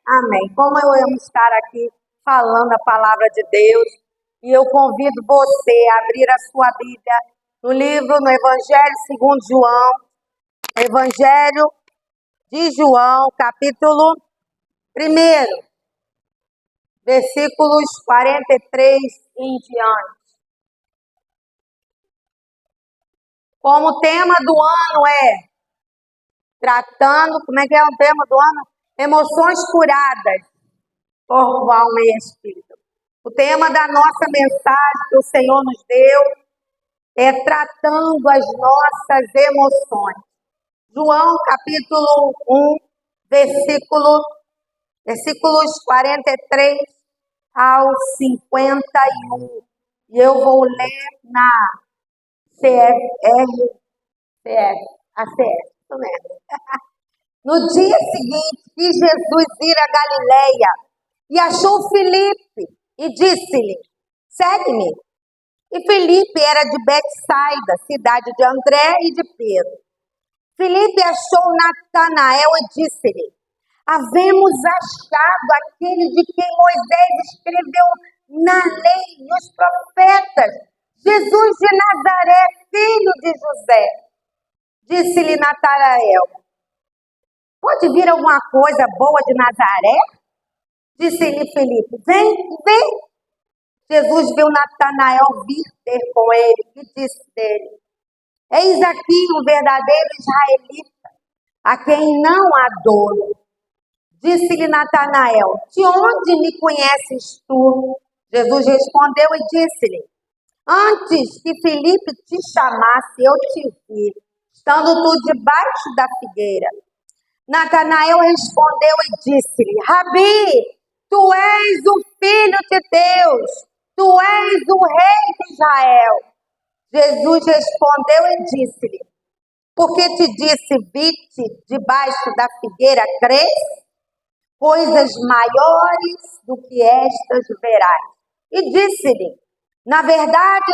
Amém. Como eu amo estar aqui falando a palavra de Deus, e eu convido você a abrir a sua Bíblia no livro, no Evangelho segundo João, Evangelho de João, capítulo 1, versículos 43 em diante. Como o tema do ano como é que é o tema do ano? Emoções curadas, corpo, alma e espírito. O tema da nossa mensagem que o Senhor nos deu é tratando as nossas emoções. João capítulo 1, versículos 43 ao 51. E eu vou ler na ACF, isso mesmo. No dia seguinte, quis Jesus ir a Galileia e achou Filipe e disse-lhe: segue-me. E Filipe era de Betsaida, cidade de André e de Pedro. Filipe achou Natanael e disse-lhe: havemos achado aquele de quem Moisés escreveu na lei e os profetas, Jesus de Nazaré, filho de José. Disse-lhe Natanael: pode vir alguma coisa boa de Nazaré? Disse-lhe Filipe: vem, vem. Jesus viu Natanael vir ter com ele e disse dele: eis aqui um verdadeiro israelita, a quem não há dolo. Disse-lhe Natanael: de onde me conheces tu? Jesus respondeu e disse-lhe: antes que Filipe te chamasse, eu te vi, estando tu debaixo da figueira. Natanael respondeu e disse-lhe: Rabi, tu és o Filho de Deus, tu és o Rei de Israel. Jesus respondeu e disse-lhe: porque te disse, vi-te debaixo da figueira, crês? Coisas maiores do que estas verás. E disse-lhe: na verdade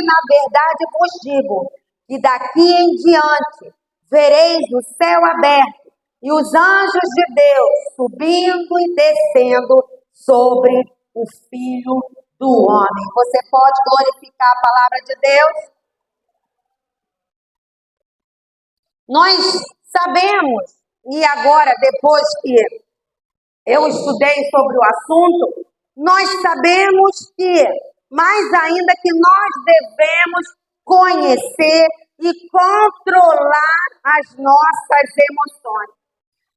vos digo, que daqui em diante vereis o céu aberto e os anjos de Deus subindo e descendo sobre o Filho do Homem. Você pode glorificar a palavra de Deus? Nós sabemos, e agora, depois que eu estudei sobre o assunto, nós sabemos que, mais ainda que nós devemos conhecer e controlar as nossas emoções.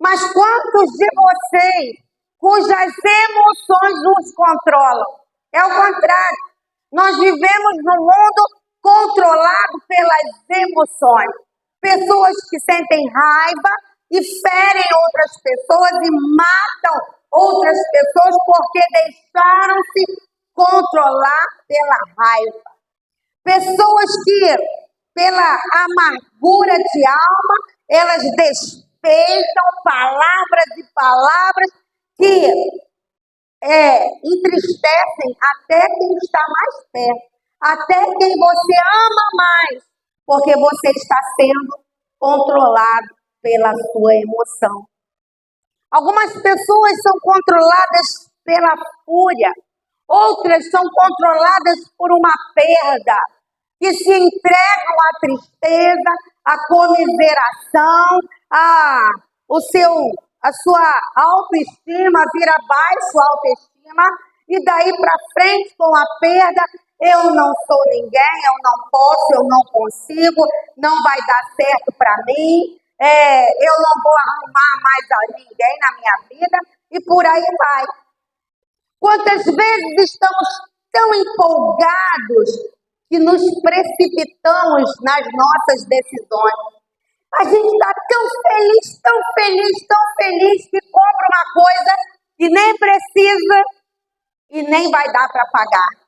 Mas quantos de vocês cujas emoções nos controlam? É o contrário. Nós vivemos num mundo controlado pelas emoções. Pessoas que sentem raiva e ferem outras pessoas e matam outras pessoas porque deixaram-se controlar pela raiva. Pessoas que, pela amargura de alma, elas despejam palavras e palavras que entristecem até quem está mais perto, até quem você ama mais, porque você está sendo controlado pela sua emoção. Algumas pessoas são controladas pela fúria, outras são controladas por uma perda, que se entregam à tristeza, à comiseração, a sua autoestima vira abaixo, a autoestima, e daí para frente com a perda, eu não sou ninguém, eu não posso, eu não consigo, não vai dar certo para mim, eu não vou arrumar mais a ninguém na minha vida, e por aí vai. Quantas vezes estamos tão empolgados que nos precipitamos nas nossas decisões. A gente está tão feliz que compra uma coisa que nem precisa e nem vai dar para pagar.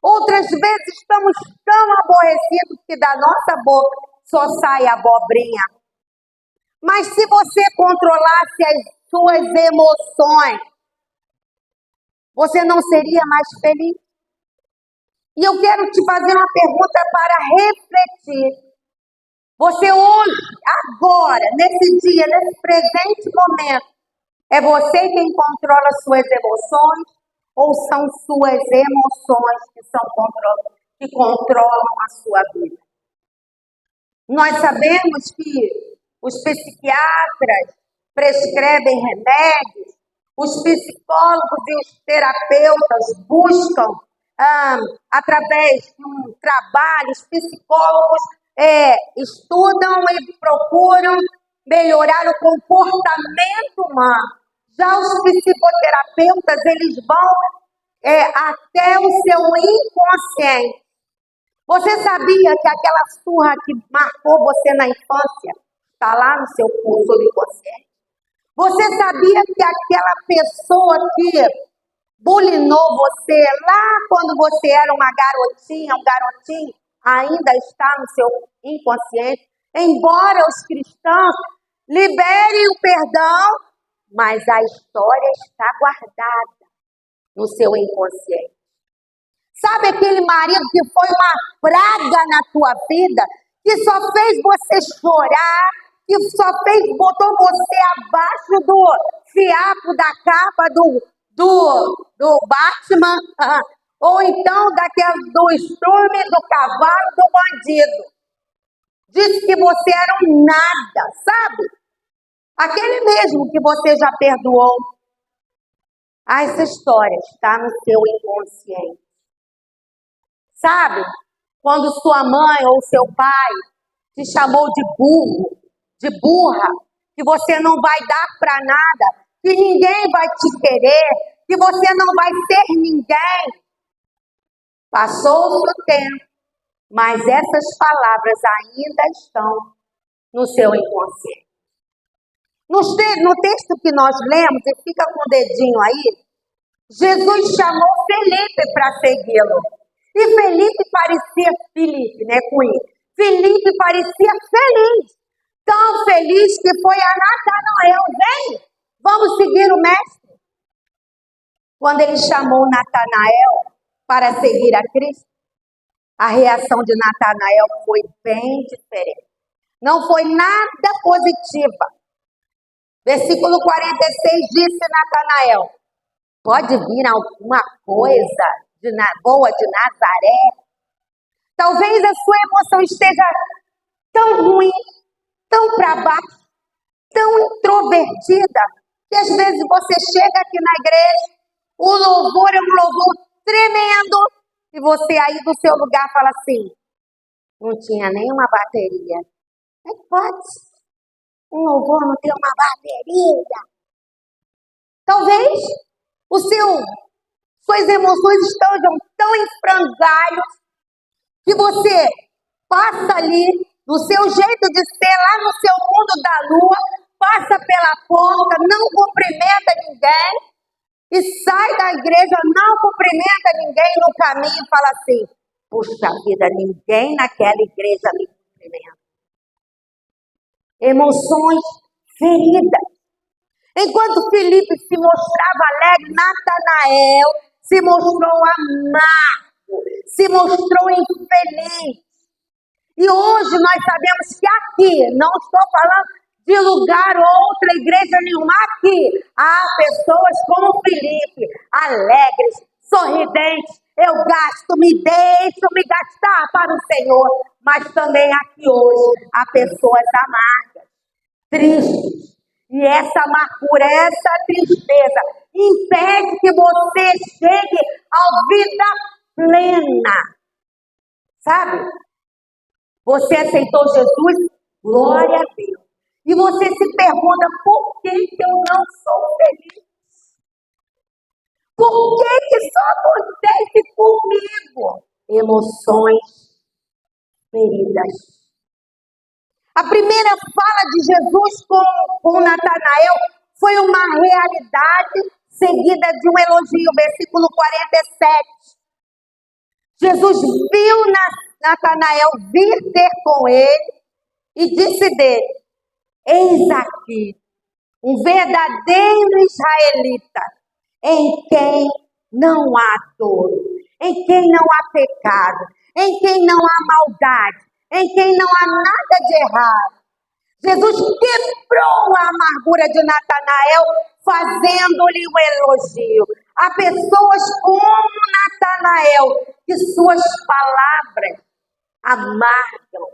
Outras vezes estamos tão aborrecidos que da nossa boca só sai abobrinha. Mas se você controlasse as suas emoções, você não seria mais feliz? E eu quero te fazer uma pergunta para refletir. Você hoje, agora, nesse dia, nesse presente momento, É você quem controla suas emoções ou são suas emoções que controlam a sua vida? Nós sabemos que os psiquiatras prescrevem remédios, os psicólogos e os terapeutas buscam, através de um trabalho, os psicólogos estudam e procuram melhorar o comportamento humano. Já os psicoterapeutas, eles vão até o seu inconsciente. Você sabia que aquela surra que marcou você na infância está lá no seu subconsciente? Você sabia que aquela pessoa que bulinou você lá quando você era uma garotinha, um garotinho, ainda está no seu inconsciente? Embora os cristãos liberem o perdão, mas a história está guardada no seu inconsciente. Sabe aquele marido que foi uma praga na tua vida, que só fez você chorar, que só botou você abaixo do fiapo da capa do Batman, ou então do estrume do cavalo do bandido. Disse que você era um nada, sabe? Aquele mesmo que você já perdoou. Essa história está no seu inconsciente. Sabe? Quando sua mãe ou seu pai te chamou de burro, de burra, que você não vai dar para nada, que ninguém vai te querer, que você não vai ser ninguém. Passou o tempo, mas essas palavras ainda estão no seu inconsciente. No texto que nós lemos, e fica com o dedinho aí, Jesus chamou Felipe para segui-lo. E Felipe parecia, Felipe parecia feliz. Tão feliz que foi a Natanael: vem, vamos seguir o mestre. Quando ele chamou Natanael para seguir a Cristo, a reação de Natanael foi bem diferente. Não foi nada positiva. Versículo 46 disse Natanael: pode vir alguma coisa boa de Nazaré? Talvez a sua emoção esteja tão ruim, tão para baixo, tão introvertida, que às vezes você chega aqui na igreja, o louvor é um louvor tremendo, e você aí do seu lugar fala assim: não tinha nenhuma bateria. Como é que pode? Um louvor não ter uma bateria? Talvez suas emoções estejam tão em frangalhos que você passa ali do seu jeito de ser, lá no seu mundo da lua, passa pela porta, não cumprimenta ninguém e sai da igreja, não cumprimenta ninguém no caminho e fala assim: puxa vida, ninguém naquela igreja me cumprimenta. Emoções feridas. Enquanto Felipe se mostrava alegre, Natanael se mostrou amargo, se mostrou infeliz. E hoje nós sabemos que aqui, não estou falando de lugar ou outra igreja nenhuma, aqui há pessoas como Felipe, alegres, sorridentes. Eu deixo me gastar para o Senhor. Mas também aqui hoje há pessoas amargas, tristes. E essa amargura, essa tristeza impede que você chegue à vida plena. Sabe? Você aceitou Jesus? Glória a Deus. E você se pergunta: por que eu não sou feliz? Por que só acontece comigo? Emoções feridas. A primeira fala de Jesus com Natanael foi uma realidade seguida de um elogio. Versículo 47. Jesus viu Natanael vir ter com ele e disse dele: eis aqui um verdadeiro israelita, em quem não há dolo, em quem não há pecado, em quem não há maldade, em quem não há nada de errado. Jesus quebrou a amargura de Natanael, fazendo-lhe um elogio. Há pessoas como Natanael, que suas palavras amargam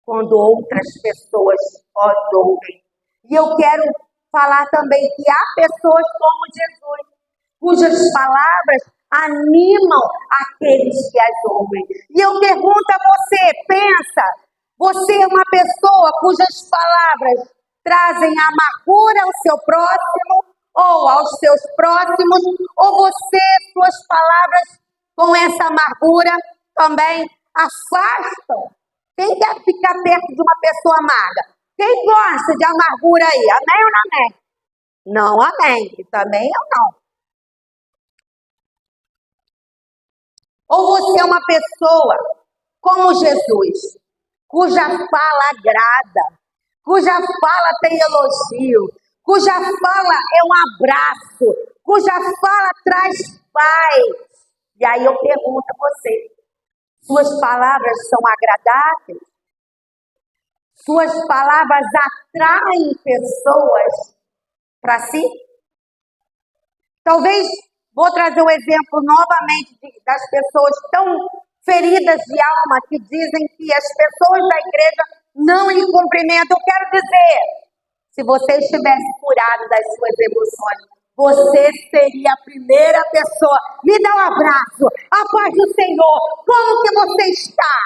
quando outras pessoas os ouvem. E eu quero falar também que há pessoas como Jesus, cujas palavras animam aqueles que as ouvem. E eu pergunto a você, pensa, você é uma pessoa cujas palavras trazem amargura ao seu próximo ou aos seus próximos, ou você, suas palavras com essa amargura também afastam? Quem quer ficar perto de uma pessoa amarga? Quem gosta de amargura aí? Amém ou não amém? Não, amém. E também eu não. Ou você é uma pessoa como Jesus, cuja fala agrada, cuja fala tem elogio, cuja fala é um abraço, cuja fala traz paz. E aí eu pergunto a você, suas palavras são agradáveis? Suas palavras atraem pessoas para si? Talvez, vou trazer um exemplo novamente das pessoas tão feridas de alma que dizem que as pessoas da igreja não lhe cumprimentam. Eu quero dizer, se você estivesse curado das suas emoções, você seria a primeira pessoa. Me dá um abraço, a paz do Senhor, como que você está?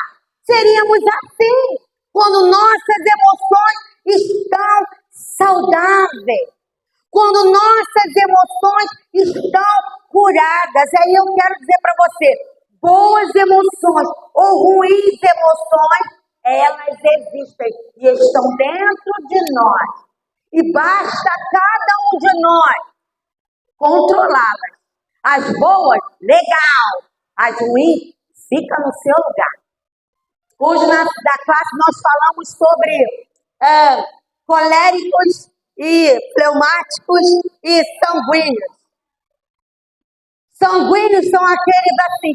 Seríamos assim, quando nossas emoções estão saudáveis. Quando nossas emoções estão curadas. Aí eu quero dizer para você, boas emoções ou ruins emoções, elas existem e estão dentro de nós. E basta cada um de nós controlá-las. As boas, legal. As ruins, fica no seu lugar. Hoje da classe nós falamos sobre coléricos e fleumáticos e sanguíneos. Sanguíneos são aqueles assim,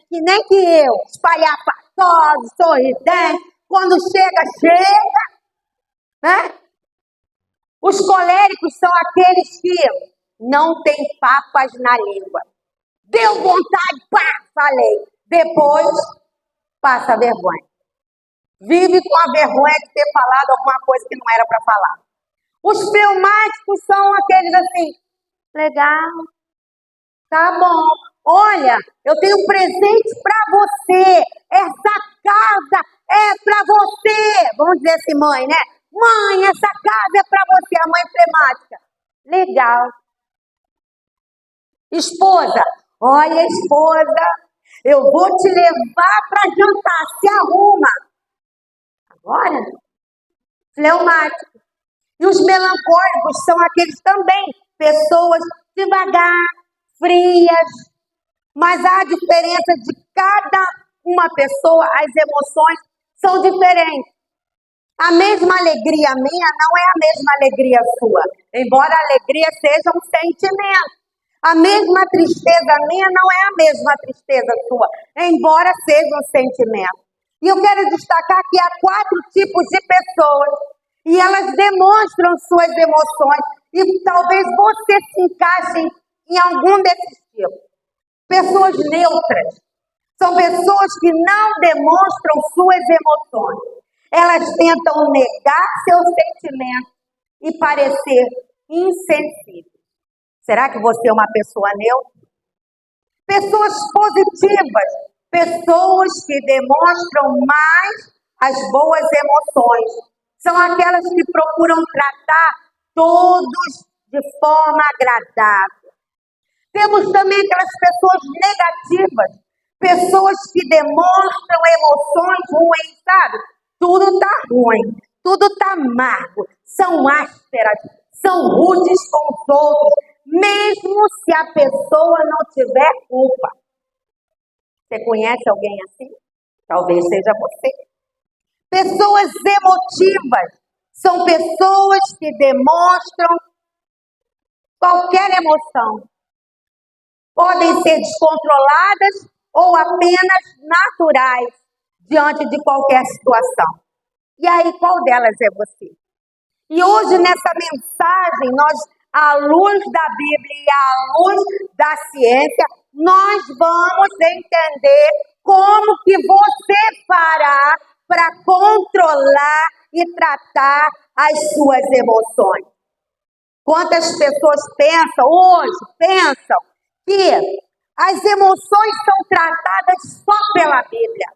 que nem que eu, espalhafatosos, sorridentes, quando chega, né? Os coléricos são aqueles que não têm papas na língua. Deu vontade, pá, falei. Depois, passa vergonha. Vive com a vergonha de ter falado alguma coisa que não era para falar. Os fleumáticos são aqueles assim, legal, tá bom. Olha, eu tenho um presente para você. Essa casa é para você. Vamos dizer assim, mãe, né? Mãe, essa casa é para você. A mãe fleumática. Legal. Esposa, olha, esposa, eu vou te levar para jantar. Se arruma. Agora, fleumático. E os melancólicos são aqueles também, pessoas devagar, frias, mas há diferença de cada uma pessoa, as emoções são diferentes. A mesma alegria minha não é a mesma alegria sua, embora a alegria seja um sentimento. A mesma tristeza minha não é a mesma tristeza sua, embora seja um sentimento. E eu quero destacar que há 4 tipos de pessoas e elas demonstram suas emoções e talvez você se encaixe em algum desses tipos. Pessoas neutras são pessoas que não demonstram suas emoções. Elas tentam negar seus sentimentos e parecer insensíveis. Será que você é uma pessoa neutra? Pessoas positivas, pessoas que demonstram mais as boas emoções. São aquelas que procuram tratar todos de forma agradável. Temos também aquelas pessoas negativas, pessoas que demonstram emoções ruins, sabe? Tudo está ruim, tudo está amargo, são ásperas, são rudes com os outros, mesmo se a pessoa não tiver culpa. Você conhece alguém assim? Talvez seja você. Pessoas emotivas são pessoas que demonstram qualquer emoção. Podem ser descontroladas ou apenas naturais diante de qualquer situação. E aí, qual delas é você? E hoje, nessa mensagem, nós, à luz da Bíblia e à luz da ciência, nós vamos entender como que você fará para controlar e tratar as suas emoções. Quantas pessoas pensam que as emoções são tratadas só pela Bíblia?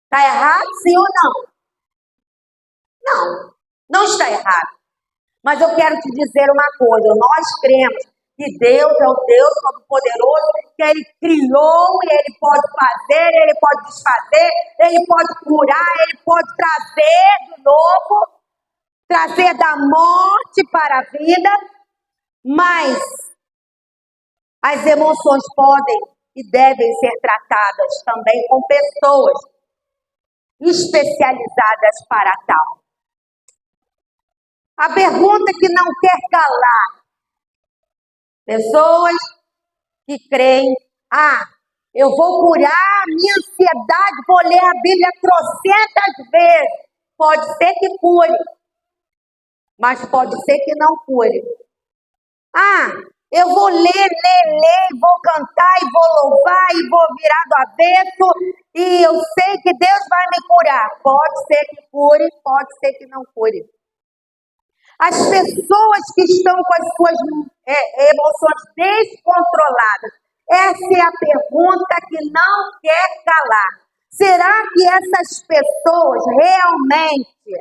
Está errado, sim ou não? Não, não está errado. Mas eu quero te dizer uma coisa, nós cremos que Deus é o Deus Todo-Poderoso, que Ele criou e Ele pode fazer, Ele pode desfazer, Ele pode curar, Ele pode trazer de novo, trazer da morte para a vida, mas as emoções podem e devem ser tratadas também com pessoas especializadas para tal. A pergunta que não quer calar. Pessoas que creem, eu vou curar a minha ansiedade, vou ler a Bíblia trocentas vezes. Pode ser que cure, mas pode ser que não cure. Eu vou ler, vou cantar e vou louvar e vou virar do avesso e eu sei que Deus vai me curar. Pode ser que cure, pode ser que não cure. As pessoas que estão com as suas emoções descontroladas, essa é a pergunta que não quer calar. Será que essas pessoas realmente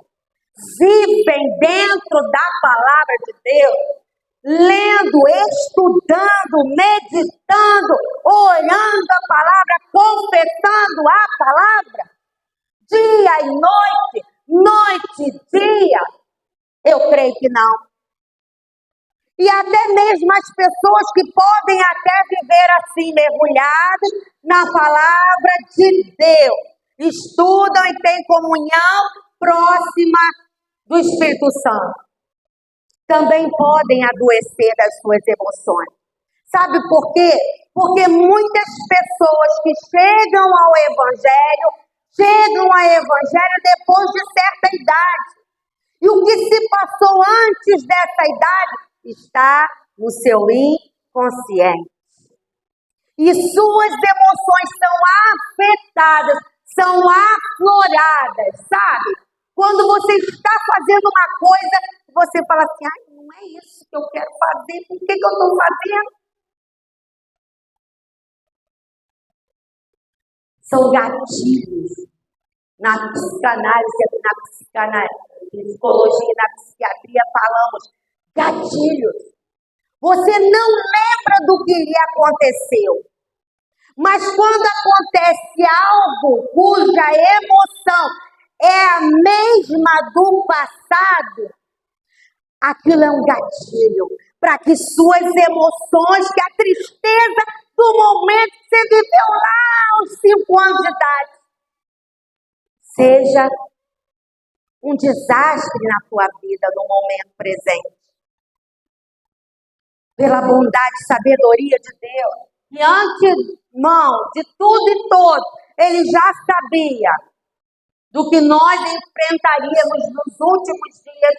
vivem dentro da palavra de Deus? Lendo, estudando, meditando, orando a palavra, confessando a palavra? Dia e noite, noite e dia? Eu creio que não. E até mesmo as pessoas que podem até viver assim, mergulhadas na palavra de Deus, estudam e têm comunhão próxima do Espírito Santo, também podem adoecer das suas emoções. Sabe por quê? Porque muitas pessoas que chegam ao Evangelho depois de certa idade. E o que se passou antes dessa idade está no seu inconsciente. E suas emoções são afetadas, são afloradas, sabe? Quando você está fazendo uma coisa, você fala assim, não é isso que eu quero fazer, por que eu estou fazendo? São gatilhos. Na psicanálise, na psicologia, na psiquiatria, falamos gatilhos. Você não lembra do que lhe aconteceu. Mas quando acontece algo cuja emoção é a mesma do passado, aquilo é um gatilho para que suas emoções, que a tristeza do momento que você viveu lá aos 5 anos de idade, seja um desastre na tua vida no momento presente. Pela bondade e sabedoria de Deus, e antemão de tudo e todos, Ele já sabia do que nós enfrentaríamos nos últimos dias.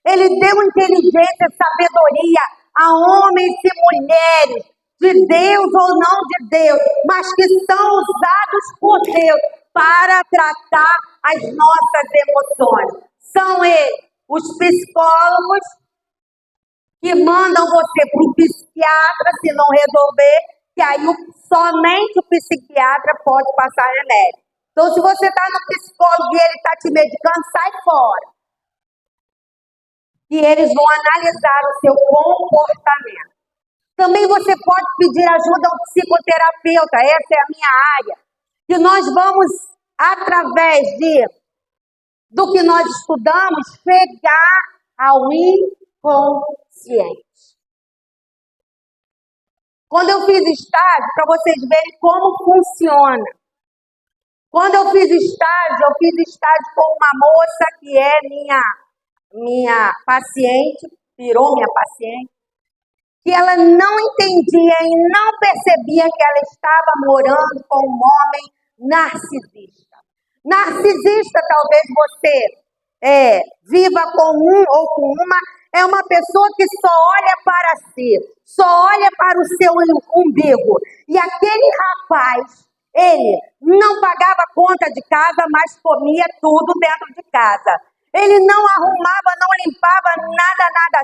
Ele deu inteligência e sabedoria a homens e mulheres, de Deus ou não de Deus, mas que são usados por Deus para tratar as nossas emoções. São eles, os psicólogos, que mandam você para o psiquiatra se não resolver, que aí somente o psiquiatra pode passar remédio. Então, se você está no psicólogo e ele está te medicando, sai fora. E eles vão analisar o seu comportamento. Também você pode pedir ajuda a um psicoterapeuta, essa é a minha área. Que nós vamos, através do que nós estudamos, chegar ao inconsciente. Quando eu fiz estágio, para vocês verem como funciona. Quando eu fiz estágio com uma moça que é minha paciente, virou minha paciente, que ela não entendia e não percebia que ela estava morando com um homem narcisista. Narcisista, talvez você viva com um ou com uma, é uma pessoa que só olha para si, só olha para o seu umbigo. E aquele rapaz, ele não pagava conta de casa, mas comia tudo dentro de casa. Ele não arrumava, não limpava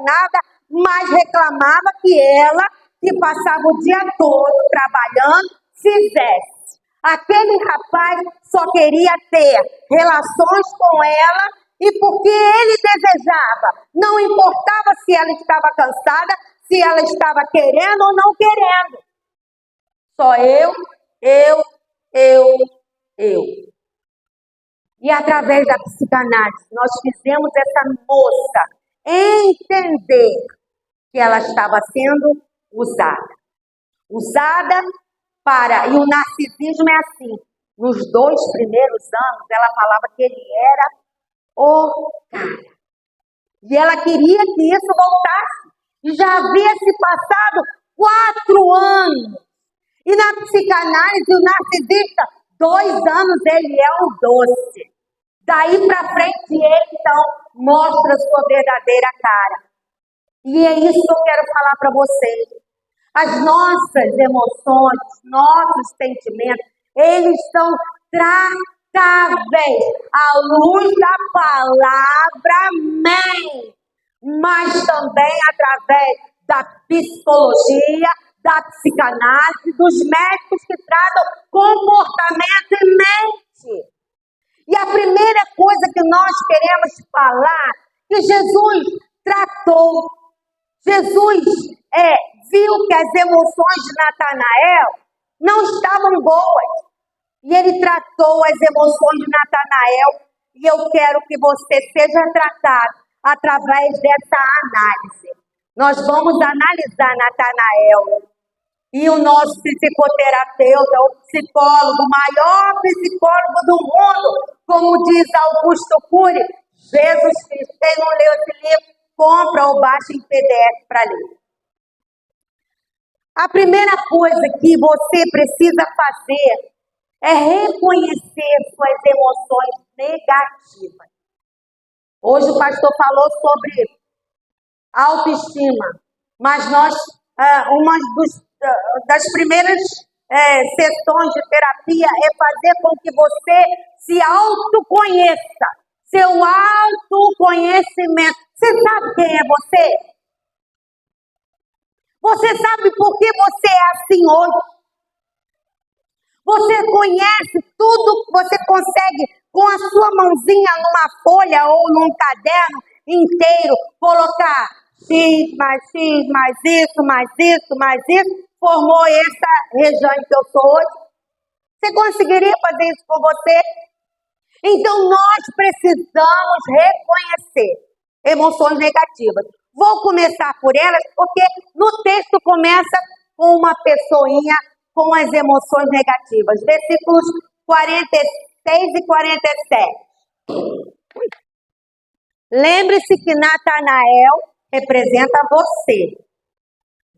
nada, mas reclamava que ela, que passava o dia todo trabalhando, fizesse. Aquele rapaz só queria ter relações com ela e porque ele desejava. Não importava se ela estava cansada, se ela estava querendo ou não querendo. Só eu. E através da psicanálise, nós fizemos essa moça entender que ela estava sendo usada. Usada para... E o narcisismo é assim. Nos 2 primeiros anos, ela falava que ele era o cara. E ela queria que isso voltasse. E já havia se passado 4 anos. E na psicanálise, o narcisista, 2 anos, ele é um doce. Daí para frente, ele, então, mostra sua verdadeira cara. E é isso que eu quero falar para vocês. As nossas emoções, nossos sentimentos, eles são tratáveis à luz da palavra amém. Mas também através da psicologia, da psicanálise, dos médicos que tratam comportamento e mente. E a primeira coisa que nós queremos falar, que Jesus tratou, Jesus viu que as emoções de Natanael não estavam boas. E ele tratou as emoções de Natanael. E eu quero que você seja tratado através dessa análise. Nós vamos analisar Natanael. E o nosso psicoterapeuta, o psicólogo, o maior psicólogo do mundo, como diz Augusto Cury, Jesus Cristo. Quem não leu esse livro, compra ou baixa em PDF para ler. A primeira coisa que você precisa fazer é reconhecer suas emoções negativas. Hoje o pastor falou sobre autoestima, mas uma das primeiras sessões de terapia é fazer com que você se autoconheça, seu autoconhecimento. Você sabe quem é você? Você sabe por que você é assim hoje? Você conhece tudo, você consegue com a sua mãozinha numa folha ou num caderno inteiro colocar X mais isso, formou essa região em que eu sou hoje. Você conseguiria fazer isso com você? Então nós precisamos reconhecer emoções negativas. Vou começar por elas porque no texto começa com uma pessoinha com as emoções negativas. Versículos 46 e 47. Lembre-se que Natanael representa você.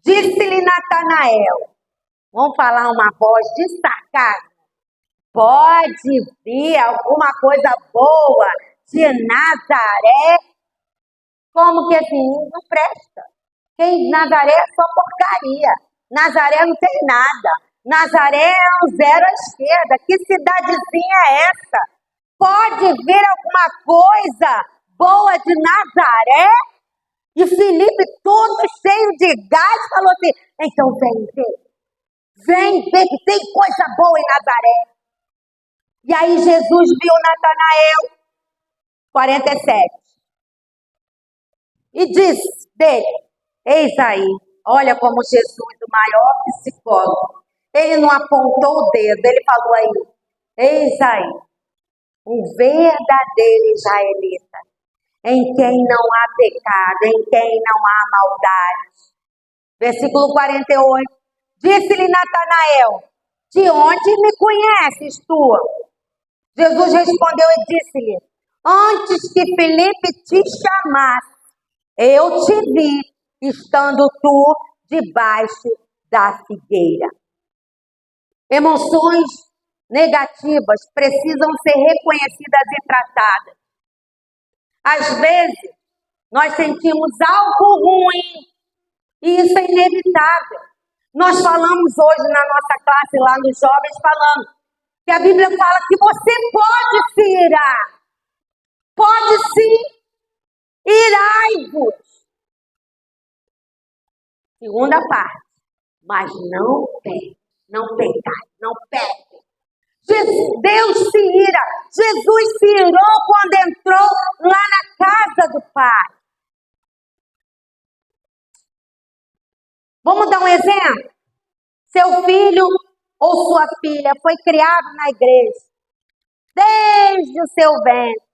Disse-lhe Natanael, vamos falar uma voz de sarcasmo, pode vir alguma coisa boa de Nazaré? Como que assim, não presta. Quem Nazaré é só porcaria. Nazaré não tem nada. Nazaré é um zero à esquerda. Que cidadezinha é essa? Pode vir alguma coisa boa de Nazaré? E Filipe, todo cheio de gás, falou assim, então vem ver. Vem ver que tem coisa boa em Nazaré. E aí Jesus viu Natanael, 47. E disse dele, eis aí, olha como Jesus, o maior psicólogo, ele não apontou o dedo, ele falou aí, eis aí, um verdadeiro israelita, em quem não há pecado, em quem não há maldade. Versículo 48. Disse-lhe Natanael, de onde me conheces tu? Jesus respondeu e disse-lhe, antes que Filipe te chamasse, eu te vi, estando tu debaixo da figueira. Emoções negativas precisam ser reconhecidas e tratadas. Às vezes, nós sentimos algo ruim e isso é inevitável. Nós falamos hoje na nossa classe, lá nos jovens, falando que a Bíblia fala que você pode se irar. Pode sim. Irai-vos. Segunda parte. Mas não peque. Não pecai. Não peque. Deus se ira. Jesus se irou quando entrou lá na casa do Pai. Vamos dar um exemplo? Seu filho ou sua filha foi criado na igreja, desde o seu ventre.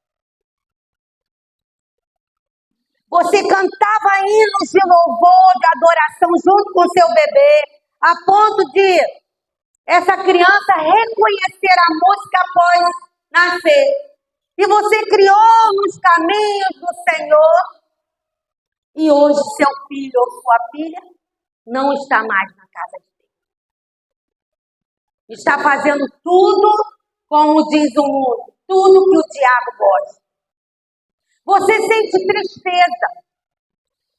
Você cantava hinos de louvor, de adoração junto com seu bebê, a ponto de essa criança reconhecer a música após nascer. E você criou nos caminhos do Senhor. E hoje seu filho ou sua filha não está mais na casa de Deus. Está fazendo tudo como diz o mundo, tudo que o diabo gosta. Você sente tristeza.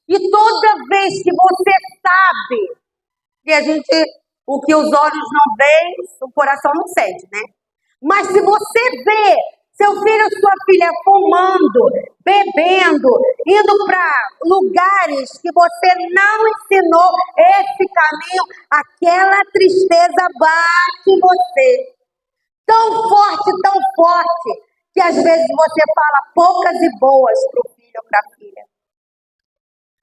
E toda vez que você sabe que o que os olhos não veem, o coração não sente, né? Mas se você vê seu filho ou sua filha fumando, bebendo, indo para lugares que você não ensinou esse caminho, aquela tristeza bate em você. Tão forte, que às vezes você fala poucas e boas para o filho ou para a filha.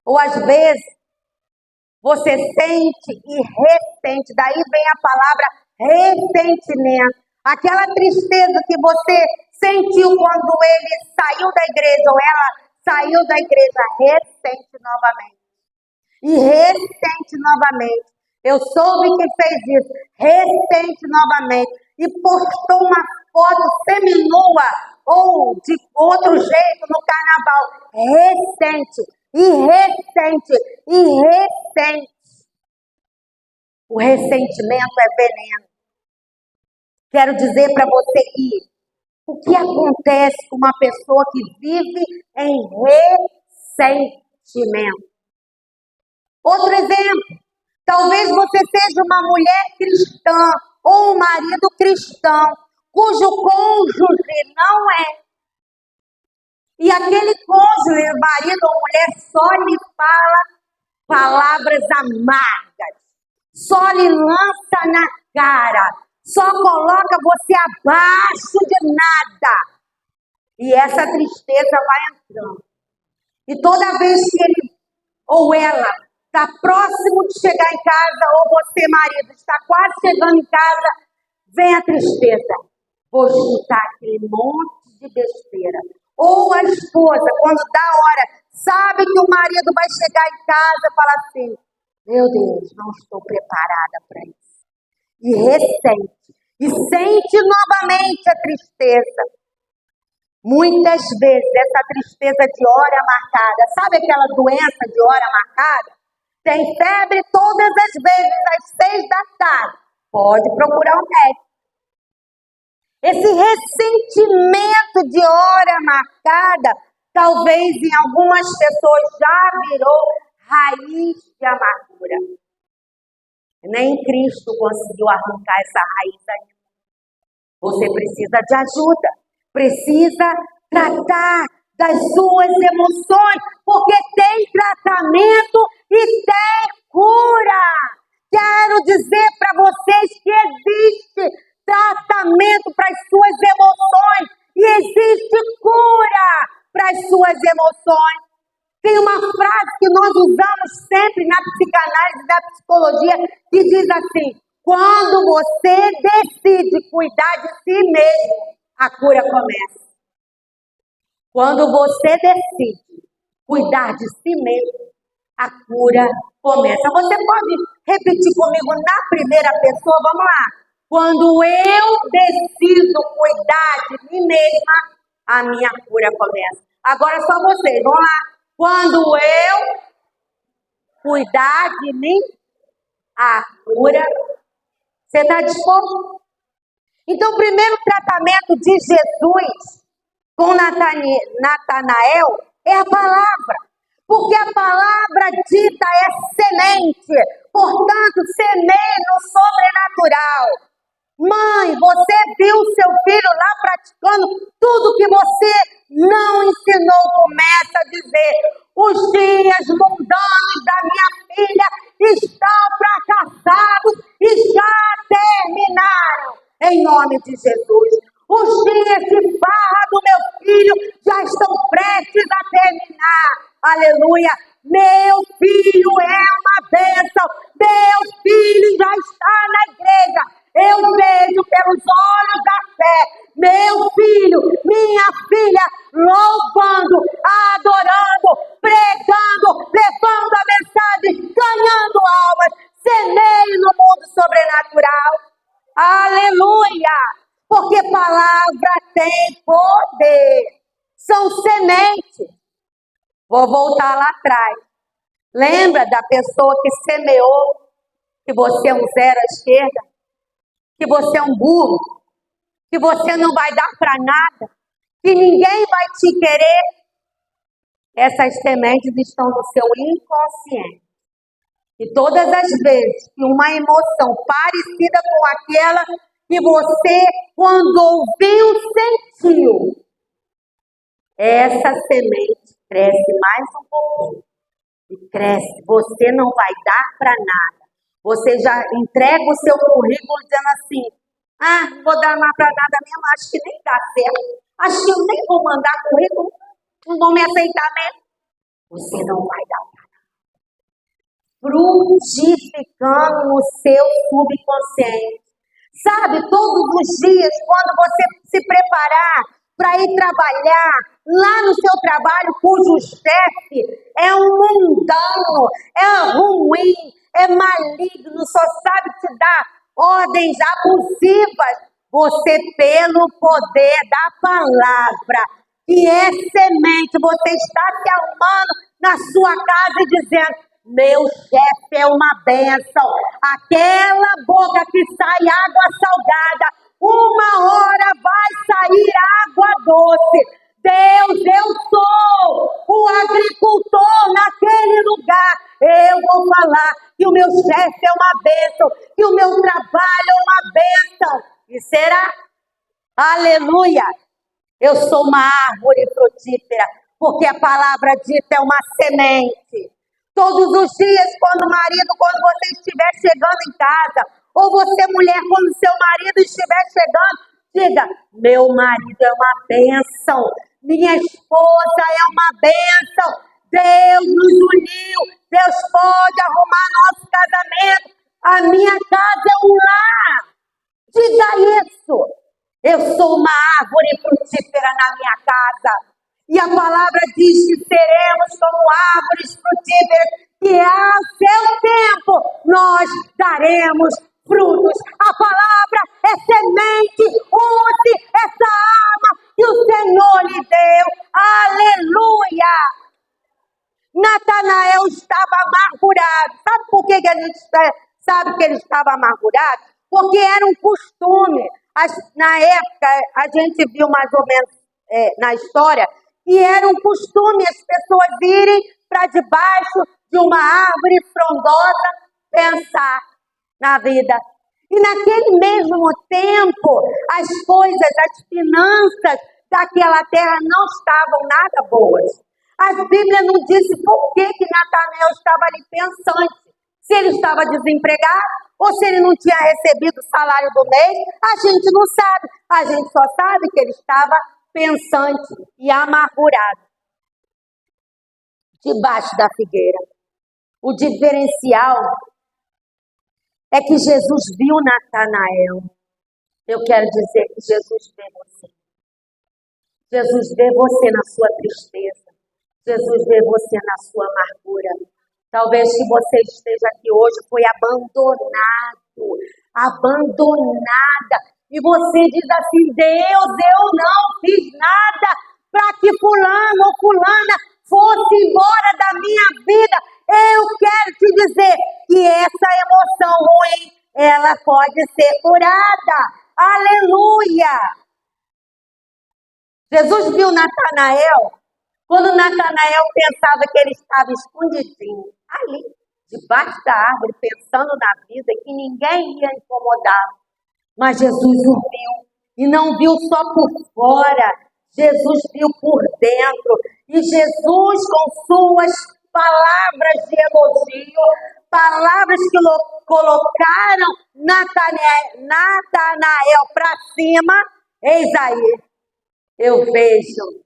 Ou às vezes você sente e ressente, daí vem a palavra ressentimento. Aquela tristeza que você sentiu quando ele saiu da igreja ou ela saiu da igreja, ressente novamente. E ressente novamente. Eu soube que fez isso, ressente novamente. E postou uma foto seminua ou de outro jeito no carnaval. Ressente, e ressente, e ressente. O ressentimento é veneno. Quero dizer para você que o que acontece com uma pessoa que vive em ressentimento? Outro exemplo, talvez você seja uma mulher cristã ou um marido cristão, cujo cônjuge não é. E aquele cônjuge, marido ou mulher, só lhe fala palavras amargas, só lhe lança na cara, só coloca você abaixo de nada. E essa tristeza vai entrando. E toda vez que ele ou ela está próximo de chegar em casa, ou você, marido, está quase chegando em casa, vem a tristeza. Vou escutar aquele monte de besteira. Ou a esposa, quando dá a hora, sabe que o marido vai chegar em casa, fala assim, meu Deus, não estou preparada para isso. E ressente. E sente novamente a tristeza. Muitas vezes essa tristeza de hora marcada, sabe aquela doença de hora marcada? Tem febre todas as vezes às 6 da tarde. Pode procurar um médico. Esse ressentimento de hora marcada, talvez em algumas pessoas já virou raiz de amargura. Nem Cristo conseguiu arrancar essa raiz ainda. Você precisa de ajuda. Precisa tratar das suas emoções, porque tem tratamento e tem cura. Quero dizer para vocês que existe tratamento para as suas emoções e existe cura para as suas emoções. Tem uma frase que nós usamos sempre na psicanálise e na psicologia que diz assim, quando você decide cuidar de si mesmo, a cura começa. Quando você decide cuidar de si mesmo, a cura começa. Você pode repetir comigo na primeira pessoa? Vamos lá. Quando eu decido cuidar de mim mesma, a minha cura começa. Agora só vocês, vamos lá. Quando eu cuidar de mim, a cura. Você está disposto? Então, o primeiro tratamento de Jesus com Natanael é a palavra. Porque a palavra dita é semente. Portanto, semeie no sobrenatural. Mãe, você viu seu filho lá praticando tudo que você não ensinou. Começa a dizer: os dias mundanos da minha filha estão fracassados e já terminaram. Em nome de Jesus. Os dias de farra do meu filho já estão prestes a terminar. Aleluia. Meu filho é uma bênção. Meu filho já está na igreja. Eu vejo pelos olhos da fé. Meu filho, minha filha, louvando, adorando, pregando, levando a mensagem, ganhando almas. Semeie no mundo sobrenatural. Aleluia! Porque palavra tem poder. São sementes. Vou voltar lá atrás. Lembra da pessoa que semeou que você é um zero à esquerda? Que você é um burro? Que você não vai dar para nada? Que ninguém vai te querer? Essas sementes estão no seu inconsciente. E todas as vezes que uma emoção parecida com aquela que você, quando ouviu, sentiu, essa semente cresce mais um pouquinho. E cresce. Você não vai dar para nada. Você já entrega o seu currículo dizendo assim: não vou dar mais para nada mesmo, acho que nem dá certo. Acho que eu nem vou mandar currículo, não vão me aceitar mesmo. Você não vai dar para nada. Frutificando no seu subconsciente. Sabe, todos os dias, quando você se preparar para ir trabalhar, lá no seu trabalho, cujo chefe é um mundano, é ruim, é maligno, só sabe te dar ordens abusivas, você, pelo poder da palavra, que é semente, você está se arrumando na sua casa e dizendo: meu chefe é uma bênção. Aquela boca que sai água salgada, uma hora vai sair água doce. Deus, eu sou o agricultor naquele lugar. Eu vou falar que o meu chefe é uma bênção, que o meu trabalho é uma bênção. E será? Aleluia! Eu sou uma árvore frutífera, porque a palavra dita é uma semente. Todos os dias, quando você estiver chegando em casa, ou você, mulher, quando seu marido estiver chegando, diga: meu marido é uma bênção, minha esposa é uma bênção, Deus nos uniu, Deus pode arrumar nosso casamento, a minha casa é um lar. Diga isso. Eu sou uma árvore frutífera na minha casa. E a palavra diz que seremos como árvores frutíferas, que ao seu tempo nós daremos frutos. A palavra é semente, use essa arma que o Senhor lhe deu. Aleluia! Natanael estava amargurado. Sabe por que a gente sabe que ele estava amargurado? Porque era um costume. Na época, a gente viu mais ou menos na história, que era um costume as pessoas irem para debaixo de uma árvore frondosa pensar na vida. E naquele mesmo tempo, as coisas, as finanças daquela terra não estavam nada boas. A Bíblia não disse por que Natanael estava ali pensante. Se ele estava desempregado ou se ele não tinha recebido o salário do mês, a gente não sabe. A gente só sabe que ele estava pensante e amargurado debaixo da figueira. O diferencial é que Jesus viu Natanael. Eu quero dizer que Jesus vê você. Jesus vê você na sua tristeza. Jesus vê você na sua amargura. Talvez se você esteja aqui hoje, foi abandonada. E você diz assim: Deus, eu não fiz nada para que fulano ou fulana fosse embora da minha vida. Eu quero te dizer que essa emoção ruim ela pode ser curada. Aleluia! Jesus viu Natanael, quando Natanael pensava que ele estava escondidinho, ali, debaixo da árvore, pensando na vida, que ninguém ia incomodá-lo. Mas Jesus o viu, e não viu só por fora, Jesus viu por dentro. E Jesus, com suas palavras de elogio, palavras que colocaram Natanael para cima, eis aí, eu vejo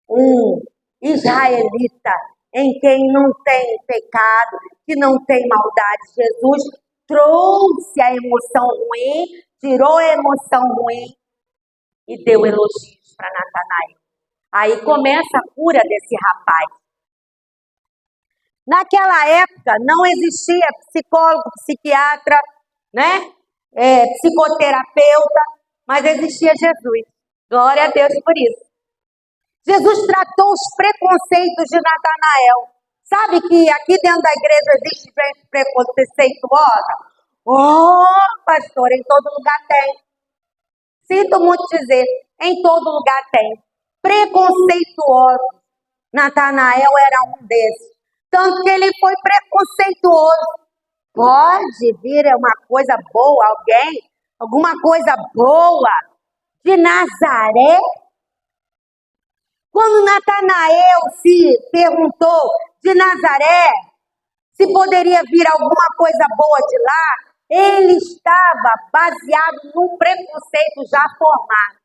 um israelita em quem não tem pecado, que não tem maldade. Jesus trouxe a emoção ruim, tirou a emoção ruim e deu elogios para Natanael. Aí começa a cura desse rapaz. Naquela época não existia psicólogo, psiquiatra, né? Psicoterapeuta, mas existia Jesus. Glória a Deus por isso. Jesus tratou os preconceitos de Natanael. Sabe que aqui dentro da igreja existe gente preconceituosa? Oh, pastor, em todo lugar tem. Sinto muito dizer, em todo lugar tem. Preconceituoso. Natanael era um desses. Tanto que ele foi preconceituoso. Pode vir uma coisa boa, alguma coisa boa de Nazaré? Quando Natanael se perguntou de Nazaré se poderia vir alguma coisa boa de lá, ele estava baseado num preconceito já formado.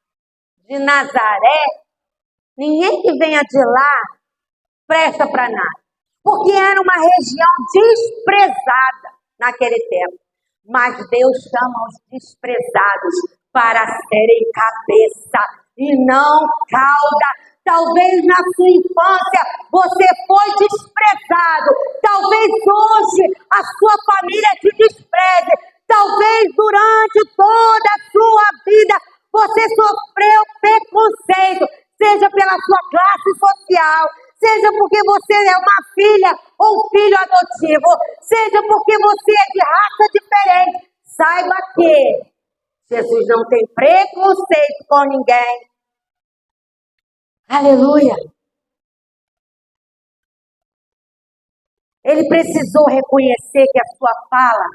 De Nazaré, ninguém que venha de lá presta para nada. Porque era uma região desprezada naquele tempo. Mas Deus chama os desprezados para serem cabeça e não cauda. Talvez na sua infância você foi desprezado. Talvez hoje a sua família te despreze. Talvez durante toda a sua vida você sofreu preconceito, seja pela sua classe social, seja porque você é uma filha ou um filho adotivo, seja porque você é de raça diferente. Saiba que Jesus não tem preconceito com ninguém. Aleluia! Ele precisou reconhecer que a sua fala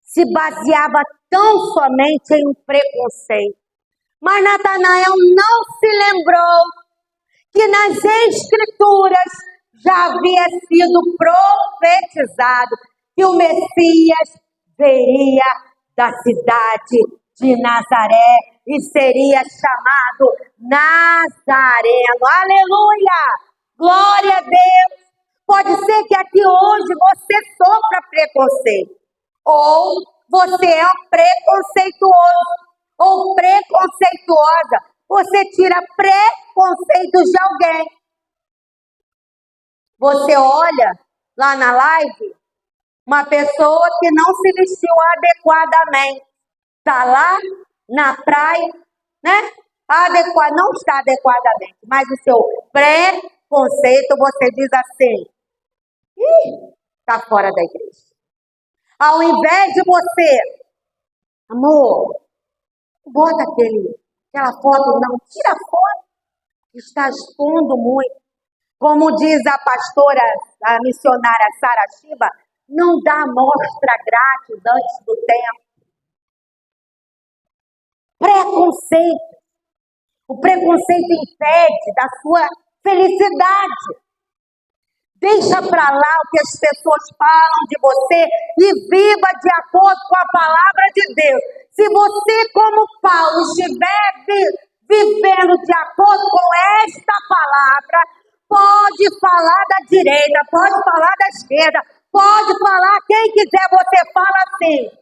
se baseava tão somente em um preconceito. Mas Natanael não se lembrou que nas Escrituras já havia sido profetizado que o Messias viria da cidade de Nazaré e seria chamado Nazareno. Aleluia! Glória a Deus! Pode ser que aqui hoje você sofra preconceito, ou você é um preconceituoso, ou preconceituosa. Você tira preconceitos de alguém. Você olha lá na live, uma pessoa que não se vestiu adequadamente. Está lá na praia, né? Não está adequadamente, mas o seu preconceito, você diz assim, está fora da igreja. Ao invés de você, amor, bota aquela foto, não, tira a foto, está expondo muito. Como diz a pastora, a missionária Sara Shiba, não dá amostra grátis antes do tempo. Preconceito. O preconceito impede da sua felicidade. Deixa para lá o que as pessoas falam de você e viva de acordo com a palavra de Deus. Se você, como Paulo, estiver vivendo de acordo com esta palavra, pode falar da direita, pode falar da esquerda, pode falar quem quiser, você fala assim,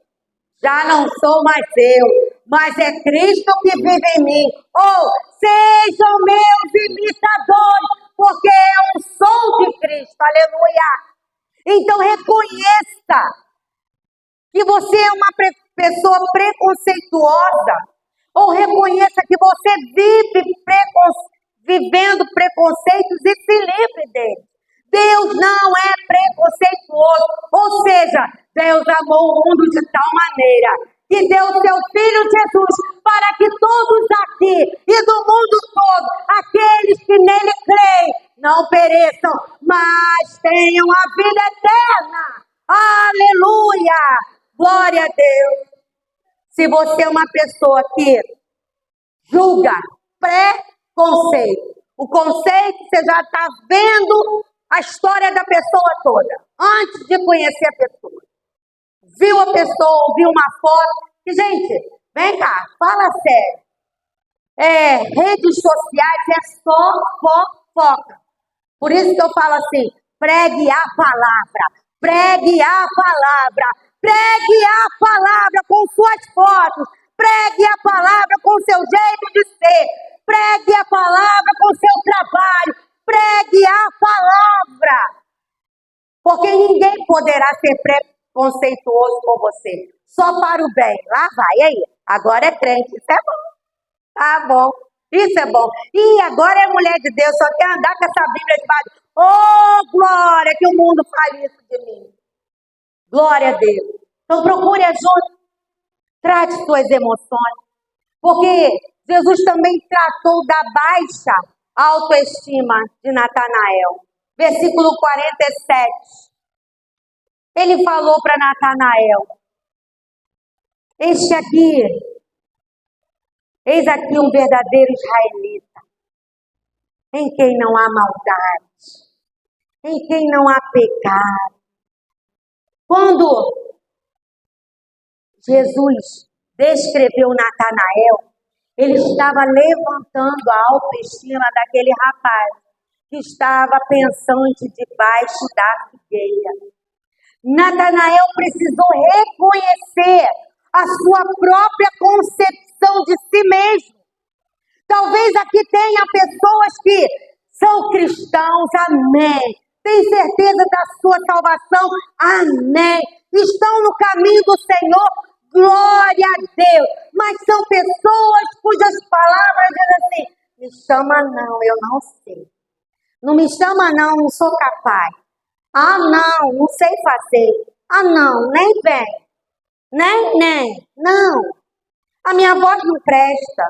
já não sou mais eu, mas é Cristo que vive em mim. Ou sejam meus imitadores, porque eu sou de Cristo, aleluia. Então reconheça que você é uma pessoa preconceituosa, ou reconheça que você vive vivendo preconceitos e se livre deles. Deus não é preconceituoso, ou seja, Deus amou o mundo de tal maneira que deu seu Filho Jesus para que todos aqui e do mundo todo, aqueles que nele creem, não pereçam, mas tenham a vida eterna. Aleluia! Glória a Deus! Se você é uma pessoa que julga pré-conceito, o conceito você já está vendo a história da pessoa toda, antes de conhecer a pessoa. Viu a pessoa, ouviu uma foto, e gente, vem cá, fala sério. Redes sociais é só fofoca. Por isso que eu falo assim, pregue a palavra, pregue a palavra, pregue a palavra com suas fotos, pregue a palavra com seu jeito de ser, pregue a palavra com seu trabalho, pregue a palavra. Porque ninguém poderá ser preconceituoso com você, só para o bem. Lá vai, aí, agora é crente, isso é bom. Tá bom, isso é bom. E agora é mulher de Deus, só quer andar com essa Bíblia debaixo. Oh, glória, que o mundo fale isso de mim. Glória a Deus. Então procure ajuda. Trate suas emoções. Porque Jesus também tratou da baixa autoestima de Natanael. Versículo 47. Ele falou para Natanael: eis aqui um verdadeiro israelita, em quem não há maldade, em quem não há pecado. Quando Jesus descreveu Natanael, ele estava levantando a autoestima daquele rapaz que estava pensante debaixo da figueira. Natanael precisou reconhecer a sua própria concepção de si mesmo. Talvez aqui tenha pessoas que são cristãos, amém. Tem certeza da sua salvação, amém. Estão no caminho do Senhor, glória a Deus. Mas são pessoas cujas palavras dizem assim: me chama não, eu não sei. Não me chama não, não sou capaz. Ah não, não sei fazer. Ah não, nem vem. Nem, não. A minha voz não presta.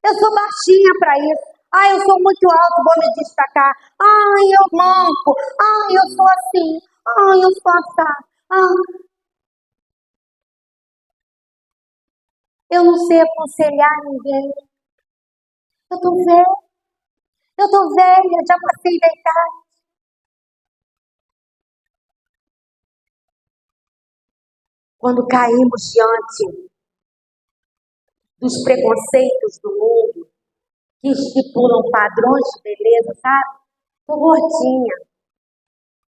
Eu sou baixinha para isso. Eu sou muito alto, vou me destacar. Eu manco. Eu sou assim. Eu sou assim. Eu não sei aconselhar ninguém. Eu tô velha, já passei da idade. Quando caímos diante dos preconceitos do mundo, que estipulam padrões de beleza, sabe? Tô gordinha.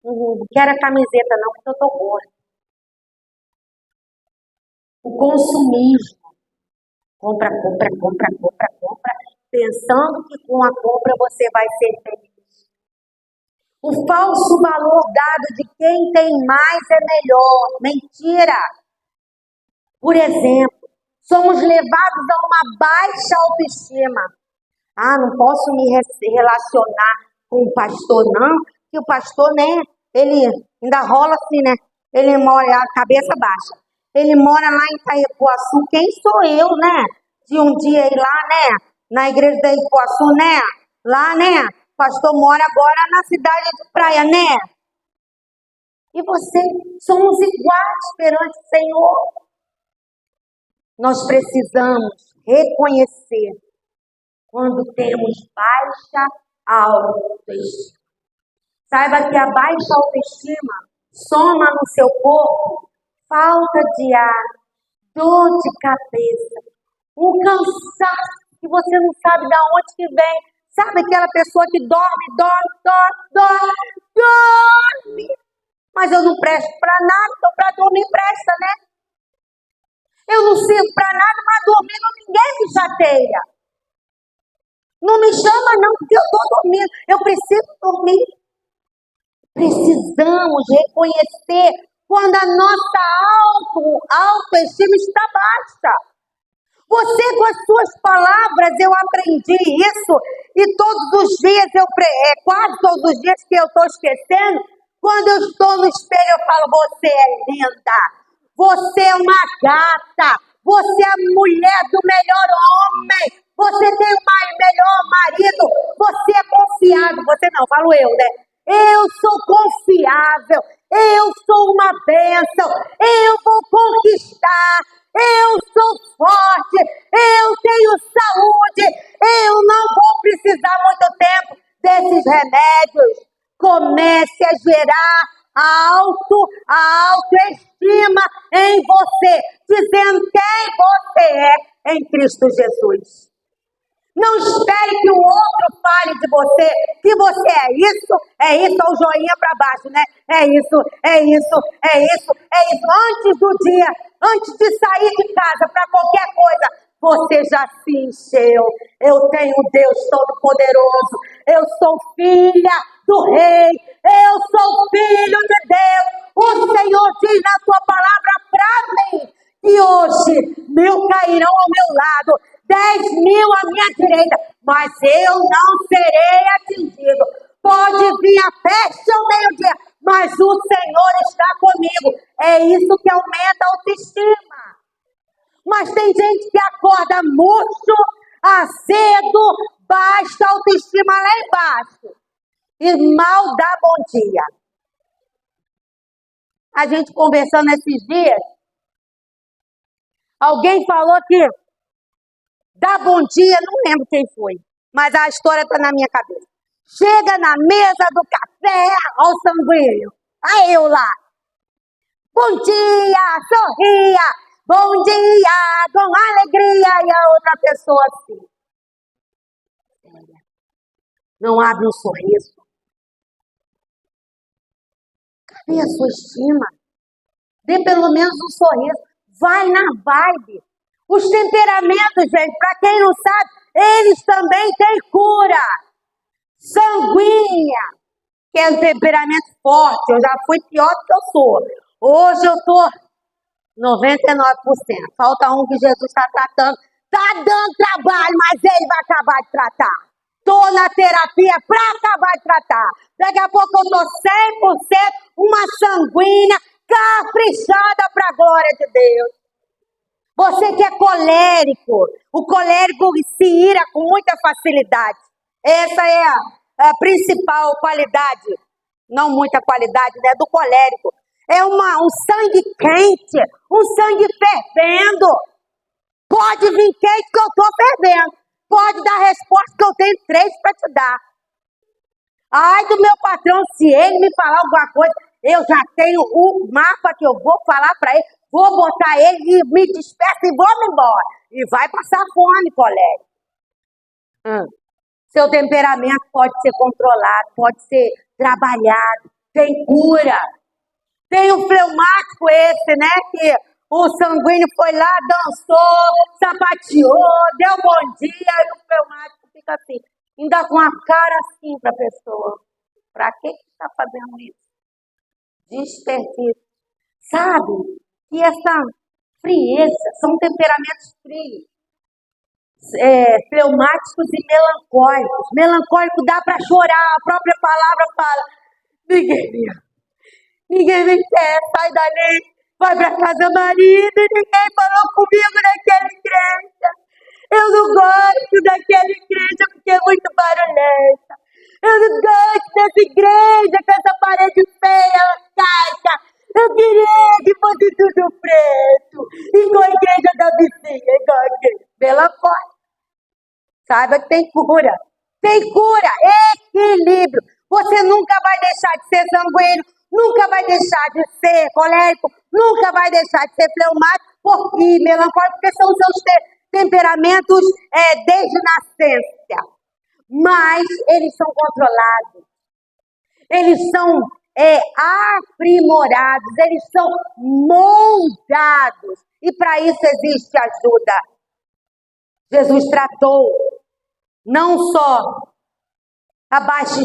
Não quero a camiseta não, porque eu tô gorda. O consumismo. Compra, pensando que com a compra você vai ser feliz. O falso valor dado de quem tem mais é melhor. Mentira! Por exemplo, somos levados a uma baixa autoestima. Não posso me relacionar com o pastor, não, que o pastor, né, ele ainda rola assim, né, ele mora a cabeça baixa, ele mora lá em Itaipuaçu, quem sou eu, né, de um dia ir lá, né, na igreja da Itaipuaçu, né, lá, né, o pastor mora agora na cidade de Praia, né, e você, somos iguais perante o Senhor. Nós precisamos reconhecer quando temos baixa autoestima. Saiba que a baixa autoestima soma no seu corpo falta de ar, dor de cabeça, um cansaço que você não sabe de onde que vem. Sabe aquela pessoa que dorme, mas eu não presto para nada, então para dormir presta, né? Eu não sirvo para nada, mas dormindo ninguém me chateia. Não me chama não, porque eu estou dormindo. Eu preciso dormir. Precisamos reconhecer quando a nossa autoestima está baixa. Você, com as suas palavras, eu aprendi isso. E todos os dias, quase todos os dias que eu estou esquecendo, Quando eu estou no espelho, eu falo, você é linda, você é uma gata, você é a mulher do melhor homem, você tem o melhor marido, você é confiável. Você não, falo eu, né? Eu sou confiável, eu sou uma bênção, eu vou conquistar, eu sou forte, eu tenho saúde, eu não vou precisar muito tempo desses remédios. Comece a gerar a autoestima em você, dizendo quem você é em Cristo Jesus. Não espere que o outro fale de você, que você é isso, o joinha para baixo, né? É isso. Antes do dia, antes de sair de casa para qualquer coisa, você já se encheu. Eu tenho um Deus Todo-Poderoso, eu sou filha do Rei, eu sou filho de Deus. O Senhor diz na sua palavra para mim, que hoje 1000 cairão ao meu lado, 10.000 à minha direita, mas eu não serei atingido. Pode vir a peste ao meio-dia, mas o Senhor está comigo. É isso que aumenta a autoestima. Mas tem gente que acorda murcho, azedo, baixa autoestima lá embaixo e mal dá bom dia. A gente conversando esses dias, alguém falou que dá bom dia, não lembro quem foi, mas a história está na minha cabeça. Chega na mesa do café, ao sanguíneo. Aí eu lá. Bom dia, sorria. Bom dia, com alegria. E a outra pessoa assim. Não abre um sorriso. Cadê a sua estima? Dê pelo menos um sorriso. Vai na vibe. Os temperamentos, gente, para quem não sabe, eles também têm cura. Sanguínea, que é um temperamento forte. Eu já fui pior do que eu sou. Hoje eu estou 99%. Falta um que Jesus está tratando. Está dando trabalho, mas ele vai acabar de tratar. Estou na terapia para acabar de tratar. Daqui a pouco eu estou 100% uma sanguínea, caprichada para a glória de Deus. Você que é colérico, o colérico se ira com muita facilidade. Essa é a principal qualidade, não muita qualidade, né, do colérico. É um sangue quente, um sangue fervendo. Pode vir quente que eu estou fervendo. Pode dar resposta que eu tenho 3 para te dar. Ai do meu patrão, se ele me falar alguma coisa, eu já tenho o mapa que eu vou falar para ele, vou botar ele e me despeço e vou-me embora. E vai passar fome, colérico. Seu temperamento pode ser controlado, pode ser trabalhado, tem cura. Tem o fleumático esse, né, que o sanguíneo foi lá, dançou, sapateou, deu bom dia, e o fleumático fica assim, ainda com a cara assim para a pessoa. Para que está fazendo isso? Desperdício. Sabe que essa frieza são temperamentos frios. Fleumáticos e melancólicos. Melancólico dá para chorar, a própria palavra fala. Ninguém me quer, sai dali, vai para casa marido, ninguém falou comigo naquela igreja. Eu não gosto daquela igreja porque é muito barulhenta. Eu não gosto dessa igreja com essa parede feia, arcaica. Eu queria que fosse tudo preto, igual a igreja da vizinha, igual a igreja. Melancólico. Saiba que tem cura. Tem cura, equilíbrio. Você nunca vai deixar de ser sanguíneo, nunca vai deixar de ser colérico, nunca vai deixar de ser fleumático e melancólico, porque são os seus temperamentos desde nascença. Mas eles são controlados. Eles são aprimorados, eles são moldados. E para isso existe ajuda. Jesus tratou não só a baixa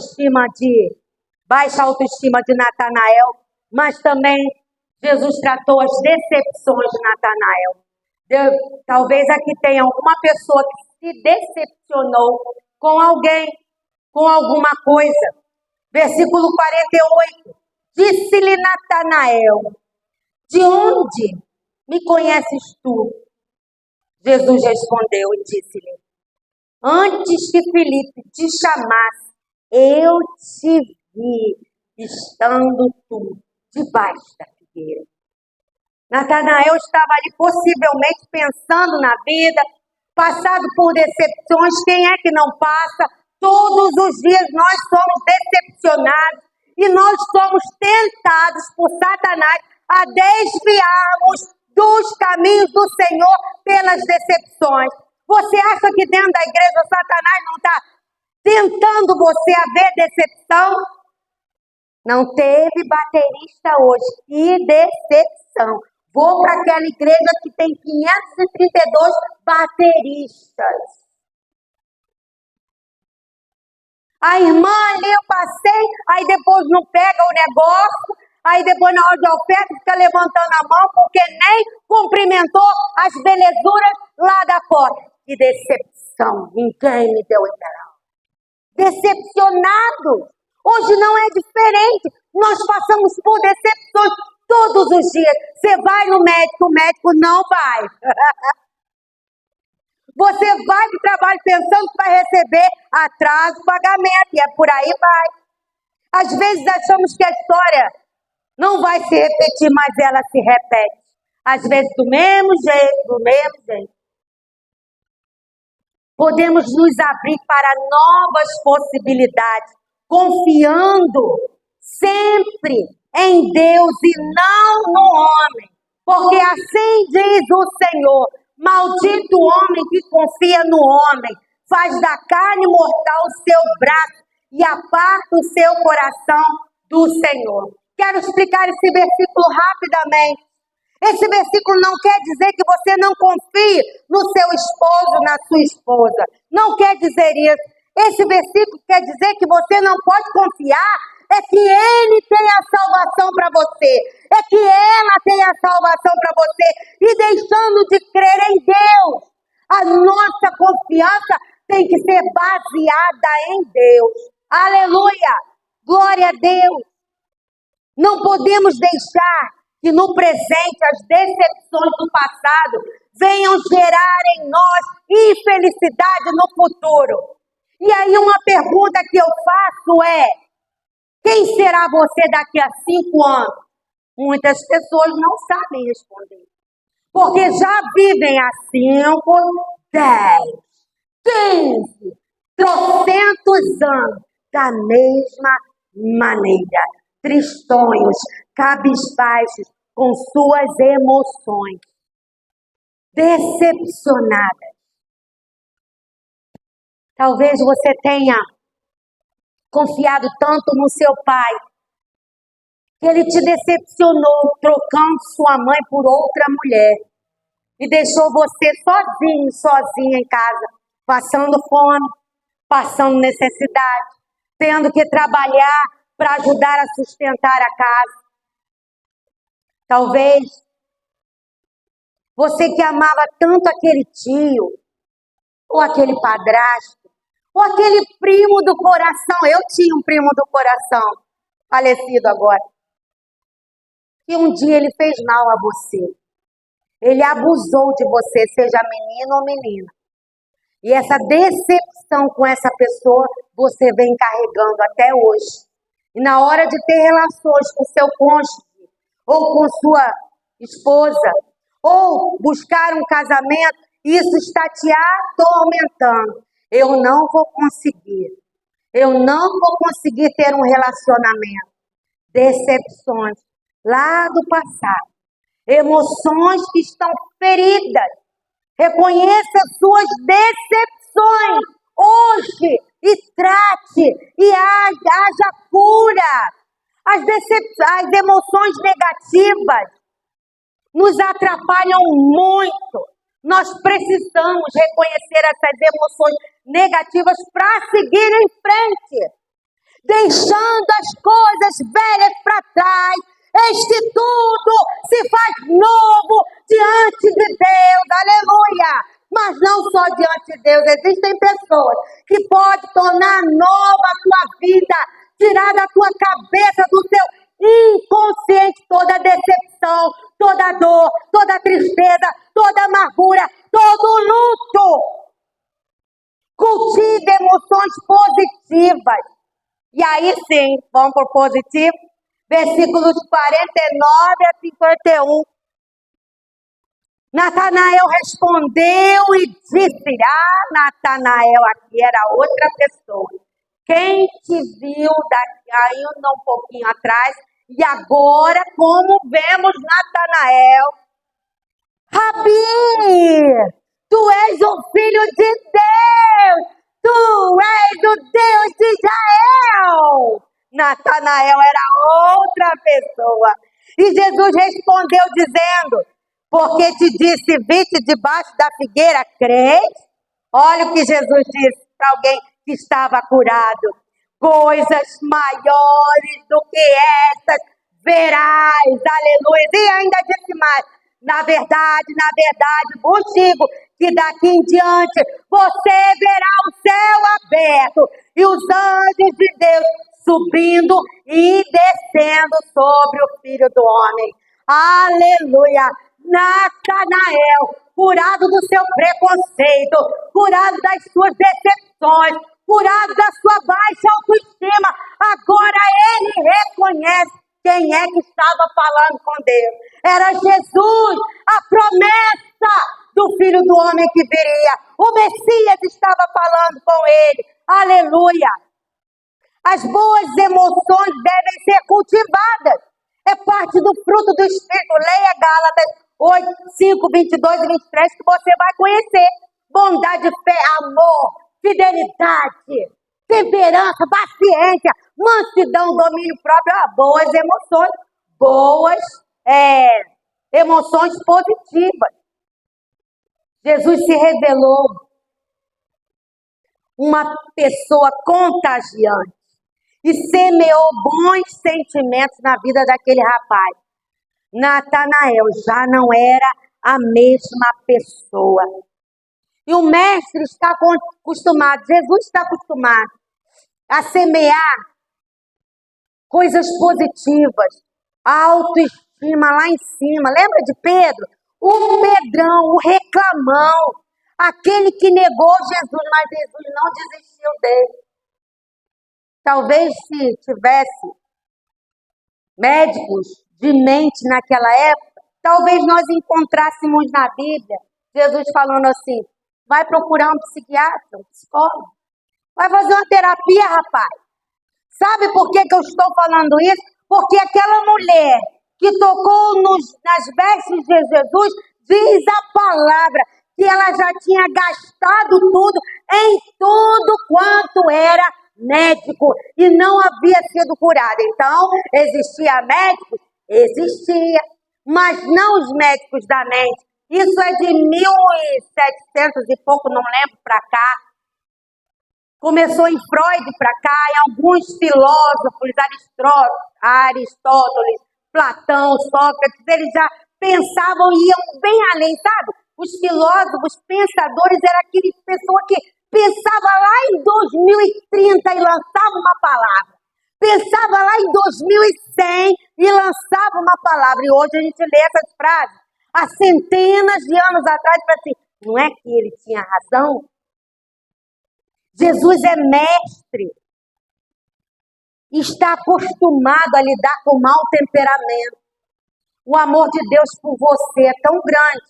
autoestima de Natanael, mas também Jesus tratou as decepções de Natanael. Talvez aqui tenha alguma pessoa que se decepcionou com alguém, com alguma coisa. Versículo 48. Disse-lhe Natanael: de onde me conheces tu? Jesus respondeu e disse-lhe: antes que Filipe te chamasse, eu te vi, estando tu debaixo da figueira. Natanael estava ali possivelmente pensando na vida, passado por decepções. Quem é que não passa? Todos os dias nós somos decepcionados e nós somos tentados por Satanás a desviarmos dos caminhos do Senhor pelas decepções. Você acha que dentro da igreja Satanás não está tentando você a ver decepção? Não teve baterista hoje. Que decepção. Vou para aquela igreja que tem 532 bateristas. A irmã ali eu passei, aí depois não pega o negócio, aí depois na hora de oferta fica levantando a mão porque nem cumprimentou as belezuras lá da porta. Que decepção, ninguém me deu envelope. Decepcionado. Hoje não é diferente, nós passamos por decepções todos os dias. Você vai no médico, o médico não vai. Você vai para o trabalho pensando que vai receber atraso, pagamento, e é por aí vai. Às vezes achamos que a história não vai se repetir, mas ela se repete. Às vezes do mesmo jeito, do mesmo jeito. Podemos nos abrir para novas possibilidades, confiando sempre em Deus e não no homem. Porque assim diz o Senhor: maldito o homem que confia no homem, faz da carne mortal o seu braço e aparta o seu coração do Senhor. Quero explicar esse versículo rapidamente. Esse versículo não quer dizer que você não confie no seu esposo, na sua esposa. Não quer dizer isso. Esse versículo quer dizer que você não pode confiar, é que ele tem a salvação para você, é que ela tem a salvação para você. E deixando de crer em Deus, a nossa confiança tem que ser baseada em Deus. Aleluia! Glória a Deus! Não podemos deixar que no presente as decepções do passado venham gerar em nós infelicidade no futuro. E aí uma pergunta que eu faço é: quem será você daqui a 5 anos? Muitas pessoas não sabem responder. Porque já vivem há 5, 10, 15, trocentos anos da mesma maneira. Tristonhos, cabisbaixos, com suas emoções, decepcionadas. Talvez você tenha confiado tanto no seu pai, que ele te decepcionou, trocando sua mãe por outra mulher, e deixou você sozinho, sozinha em casa, passando fome, passando necessidade, tendo que trabalhar para ajudar a sustentar a casa. Talvez você que amava tanto aquele tio, ou aquele padrasto, ou aquele primo do coração. Eu tinha um primo do coração, falecido agora, que um dia ele fez mal a você. Ele abusou de você, seja menino ou menina. E essa decepção com essa pessoa, você vem carregando até hoje. E na hora de ter relações com seu cônjuge, ou com sua esposa, ou buscar um casamento, isso está te atormentando. Eu não vou conseguir. Eu não vou conseguir ter um relacionamento. Decepções lá do passado. Emoções que estão feridas. Reconheça suas decepções hoje e trate e haja cura. As emoções negativas nos atrapalham muito. Nós precisamos reconhecer essas emoções negativas para seguir em frente. Deixando as coisas velhas para trás, este tudo se faz novo diante de Deus. Aleluia! Mas não só diante de Deus, existem pessoas que podem tornar nova a tua vida, tirar da tua cabeça, do teu toda a dor, toda a tristeza, toda a amargura, todo o luto. Cultive emoções positivas. E aí sim, vamos para o positivo. Versículos 49 a 51. Natanael respondeu e disse: Natanael aqui era outra pessoa. Quem te viu daqui ainda um pouquinho atrás, e agora como vemos Natanael? Rabi, tu és o filho de Deus, tu és o Deus de Israel. Natanael era outra pessoa. E Jesus respondeu dizendo: porque te disse, vi-te debaixo da figueira, crês? Olha o que Jesus disse para alguém que estava curado. Coisas maiores do que estas verás, aleluia. E ainda disse mais: na verdade, vos digo que daqui em diante você verá o céu aberto e os anjos de Deus subindo e descendo sobre o Filho do Homem. Aleluia! Natanael, curado do seu preconceito, curado das suas decepções, curado da sua baixa autoestima, agora ele reconhece quem é que estava falando com Deus. Era Jesus, a promessa do Filho do Homem que viria. O Messias estava falando com ele. Aleluia! As boas emoções devem ser cultivadas. É parte do fruto do Espírito. Leia Gálatas 8, 5, 22 e 23 que você vai conhecer. Bondade, fé, amor, fidelidade, temperança, paciência, mansidão, domínio próprio. Boas emoções. Boas emoções positivas. Jesus se revelou uma pessoa contagiante e semeou bons sentimentos na vida daquele rapaz. Natanael já não era a mesma pessoa. E o mestre está acostumado, Jesus está acostumado a semear coisas positivas, autoestima lá em cima. Lembra de Pedro? O Pedrão, o reclamão, aquele que negou Jesus, mas Jesus não desistiu dele. Talvez se tivesse médicos de mente naquela época, talvez nós encontrássemos na Bíblia Jesus falando assim: vai procurar um psiquiatra, um psicólogo, vai fazer uma terapia, rapaz. Sabe por que eu estou falando isso? Porque aquela mulher que tocou nas vestes de Jesus, diz a palavra que ela já tinha gastado tudo em tudo quanto era médico e não havia sido curada. Então, existia médico? Existia, mas não os médicos da mente. Isso é de 1700 e pouco, não lembro, para cá. Começou em Freud para cá, em alguns filósofos, Aristóteles, Platão, Sócrates, eles já pensavam e iam bem além, sabe? Os filósofos, pensadores, era aquele pessoa que pensava lá em 2030 e lançava uma palavra. Pensava lá em 2100 e lançava uma palavra. E hoje a gente lê essas frases há centenas de anos atrás e fala assim: não é que ele tinha razão? Jesus é mestre. Está acostumado a lidar com mau temperamento. O amor de Deus por você é tão grande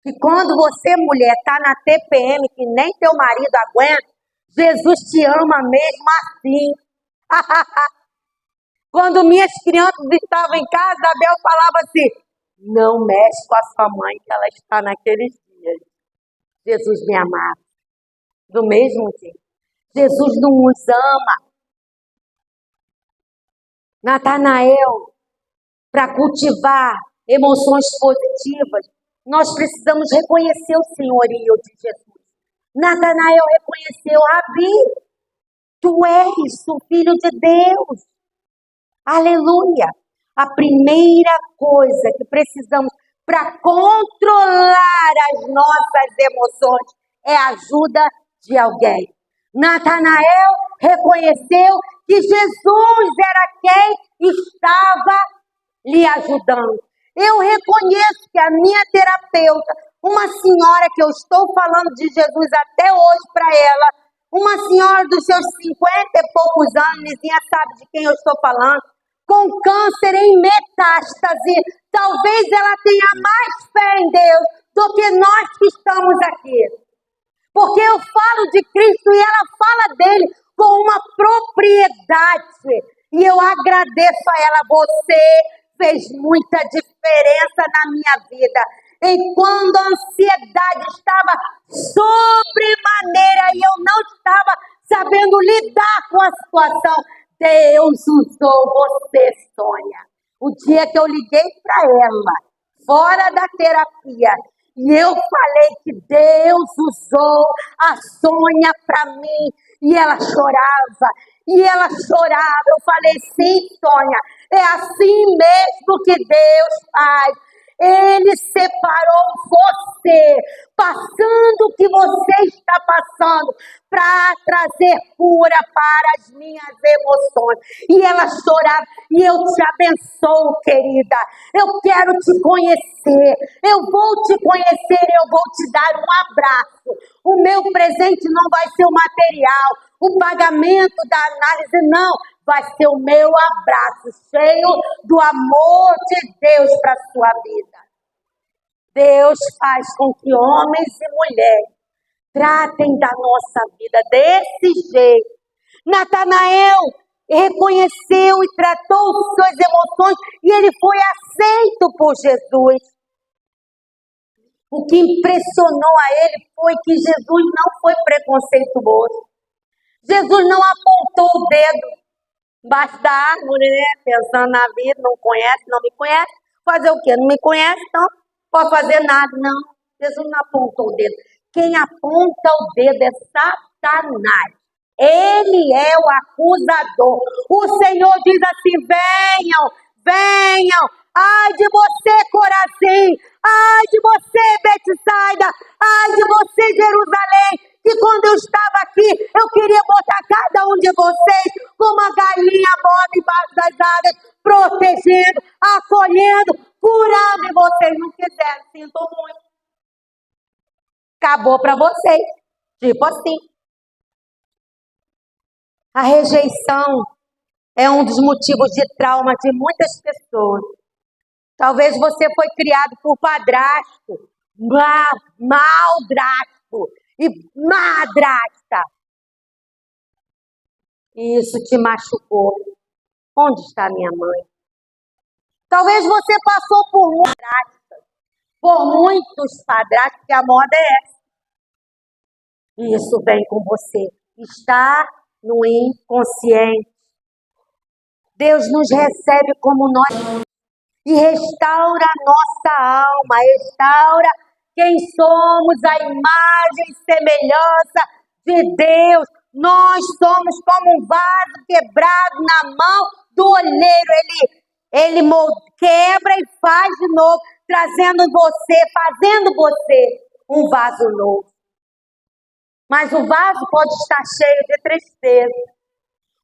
que quando você, mulher, está na TPM que nem teu marido aguenta, Jesus te ama mesmo assim. Quando minhas crianças estavam em casa, Abel falava assim: não mexe com a sua mãe que ela está naqueles dias. Jesus me amava. Do mesmo jeito. Jesus não nos ama. Natanael, para cultivar emoções positivas, nós precisamos reconhecer o senhorio de Jesus. Natanael reconheceu: Rabi, tu és o Filho de Deus. Aleluia! A primeira coisa que precisamos para controlar as nossas emoções é a ajuda de alguém. Natanael reconheceu que Jesus era quem estava lhe ajudando. Eu reconheço que a minha terapeuta, uma senhora que eu estou falando de Jesus até hoje para ela, uma senhora dos seus 50 e poucos anos, Lizinha sabe de quem eu estou falando, com câncer em metástase, talvez ela tenha mais fé em Deus do que nós que estamos aqui. Porque eu falo de Cristo e ela fala dele com uma propriedade. E eu agradeço a ela. Você fez muita diferença na minha vida. Enquanto a ansiedade estava sobremaneira e eu não estava sabendo lidar com a situação, Deus usou você, Sônia. O dia que eu liguei para ela, fora da terapia, e eu falei que Deus usou a Sônia para mim. E ela chorava. Eu falei, sim, Sônia, é assim mesmo que Deus faz. Ele separou você, passando o que você está passando, para trazer cura para as minhas emoções. E ela chorava, e eu te abençoo, querida. Eu quero te conhecer, eu vou te conhecer, eu vou te dar um abraço. O meu presente não vai ser o material, o pagamento da análise, não. Vai ser o meu abraço, cheio do amor de Deus para a sua vida. Deus faz com que homens e mulheres tratem da nossa vida desse jeito. Natanael reconheceu e tratou suas emoções e ele foi aceito por Jesus. O que impressionou a ele foi que Jesus não foi preconceituoso. Jesus não apontou o dedo embaixo da árvore, né? Pensando na vida, não conhece, não me conhece. Fazer o quê? Não me conhece, então não pode fazer nada. Não, Jesus não apontou o dedo. Quem aponta o dedo é Satanás. Ele é o acusador. O Senhor diz assim, venham. Ai de você, Corazim. Ai de você, Betsaida. Ai de você, Jerusalém. Que quando eu estava aqui, eu queria botar cada um de vocês como uma galinha bota embaixo das asas, protegendo, acolhendo, curando, e vocês não quiseram. Sinto muito. Acabou para vocês. Tipo assim. A rejeição é um dos motivos de trauma de muitas pessoas. Talvez você foi criado por padrasto, maldrasto e madrasta. E isso te machucou. Onde está minha mãe? Talvez você passou por madrastas, por muitos padrastos, que a moda é essa. E isso vem com você. Está no inconsciente. Deus nos recebe como nós e restaura a nossa alma, restaura quem somos, a imagem e semelhança de Deus. Nós somos como um vaso quebrado na mão do oleiro. Ele quebra e faz de novo, fazendo você um vaso novo. Mas o vaso pode estar cheio de tristeza.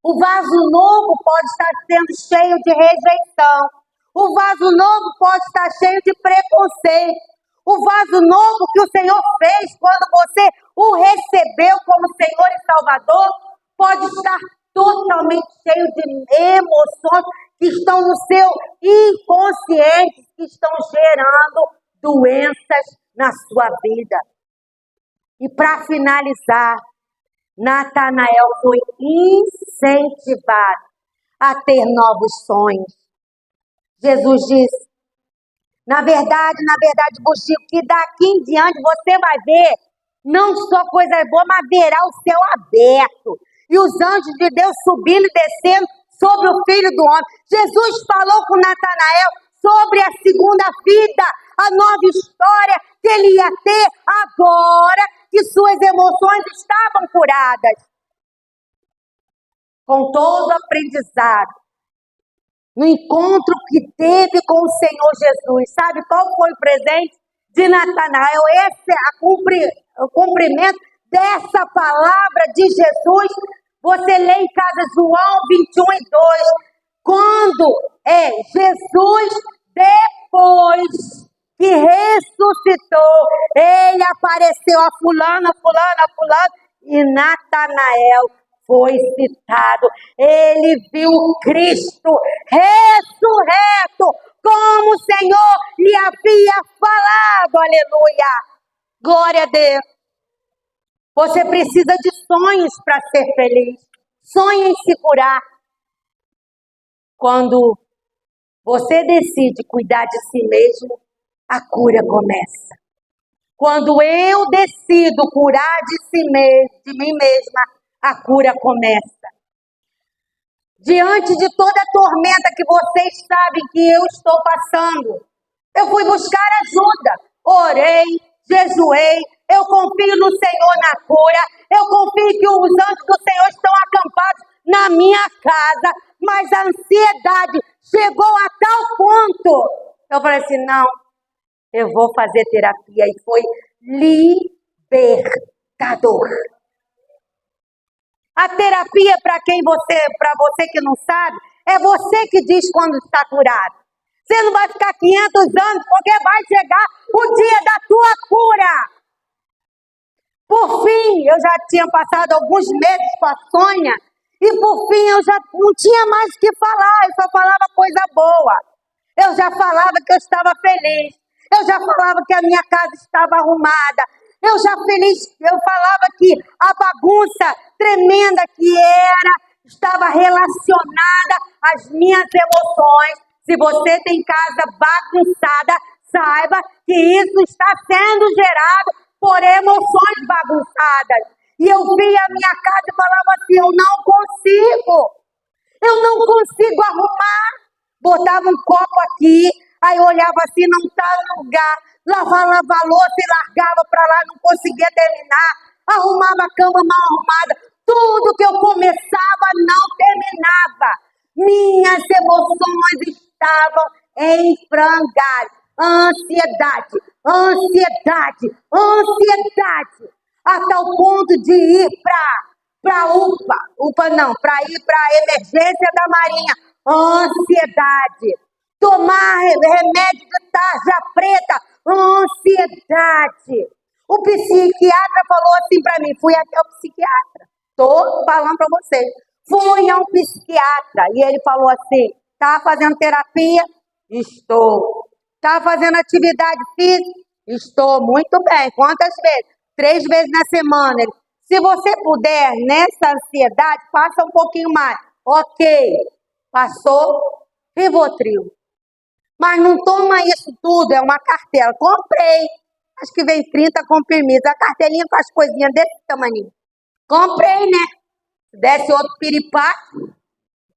O vaso novo pode estar sendo cheio de rejeição. O vaso novo pode estar cheio de preconceito. O vaso novo que o Senhor fez quando você o recebeu como Senhor e Salvador pode estar totalmente cheio de emoções que estão no seu inconsciente, que estão gerando doenças na sua vida. E para finalizar, Natanael foi incentivado a ter novos sonhos. Jesus disse, na verdade, vos digo que daqui em diante você vai ver não só coisas boas, mas verá o céu aberto e os anjos de Deus subindo e descendo sobre o Filho do Homem. Jesus falou com Natanael sobre a segunda vida, a nova história que ele ia ter agora que suas emoções estavam curadas. Com todo o aprendizado, no encontro que teve com o Senhor Jesus. Sabe qual foi o presente de Natanael? Esse é o cumprimento dessa palavra de Jesus. Você lê em casa João 21:2. Quando Jesus, depois que ressuscitou, ele apareceu a fulano, e Natanael foi citado. Ele viu Cristo ressurreto, como o Senhor lhe havia falado. Aleluia! Glória a Deus. Você precisa de sonhos para ser feliz. Sonhe em se curar. Quando você decide cuidar de si mesmo, a cura começa. Quando eu decido curar de mim mesma, a cura começa. Diante de toda a tormenta que vocês sabem que eu estou passando, eu fui buscar ajuda. Orei, jejuei, eu confio no Senhor na cura, eu confio que os anjos do Senhor estão acampados na minha casa, mas a ansiedade chegou a tal ponto. Eu falei assim, não, eu vou fazer terapia, e foi libertador. A terapia, para você que não sabe, é você que diz quando está curado. Você não vai ficar 500 anos, porque vai chegar o dia da tua cura. Por fim, eu já tinha passado alguns meses com a Sônia, e por fim eu já não tinha mais o que falar, eu só falava coisa boa. Eu já falava que eu estava feliz, eu já falava que a minha casa estava arrumada, eu falava que a bagunça tremenda que estava relacionada às minhas emoções. Se você tem casa bagunçada, saiba que isso está sendo gerado por emoções bagunçadas. E eu via a minha casa e falava assim, eu não consigo arrumar. Botava um copo aqui, aí eu olhava assim, não está no lugar. Lavava a louça e largava para lá, não conseguia terminar. Arrumava a cama mal arrumada. Tudo que eu começava não terminava. Minhas emoções estavam em frangalhos. Ansiedade, a tal ponto de ir para ir para a emergência da Marinha. Ansiedade. Tomar remédio de tarja preta. Ansiedade. O psiquiatra falou assim para mim, fui até o psiquiatra. Estou falando para vocês. Fui a um psiquiatra e ele falou assim, está fazendo terapia? Estou. Está fazendo atividade física? Estou. Muito bem. Quantas vezes? 3 vezes na semana. Se você puder, nessa ansiedade, passa um pouquinho mais. Ok. Passou. Rivotril. Mas não toma isso tudo, é uma cartela. Comprei. Acho que vem 30 comprimidos. A cartelinha com as coisinhas desse tamanho. Comprei, né? Se desse outro piripaque,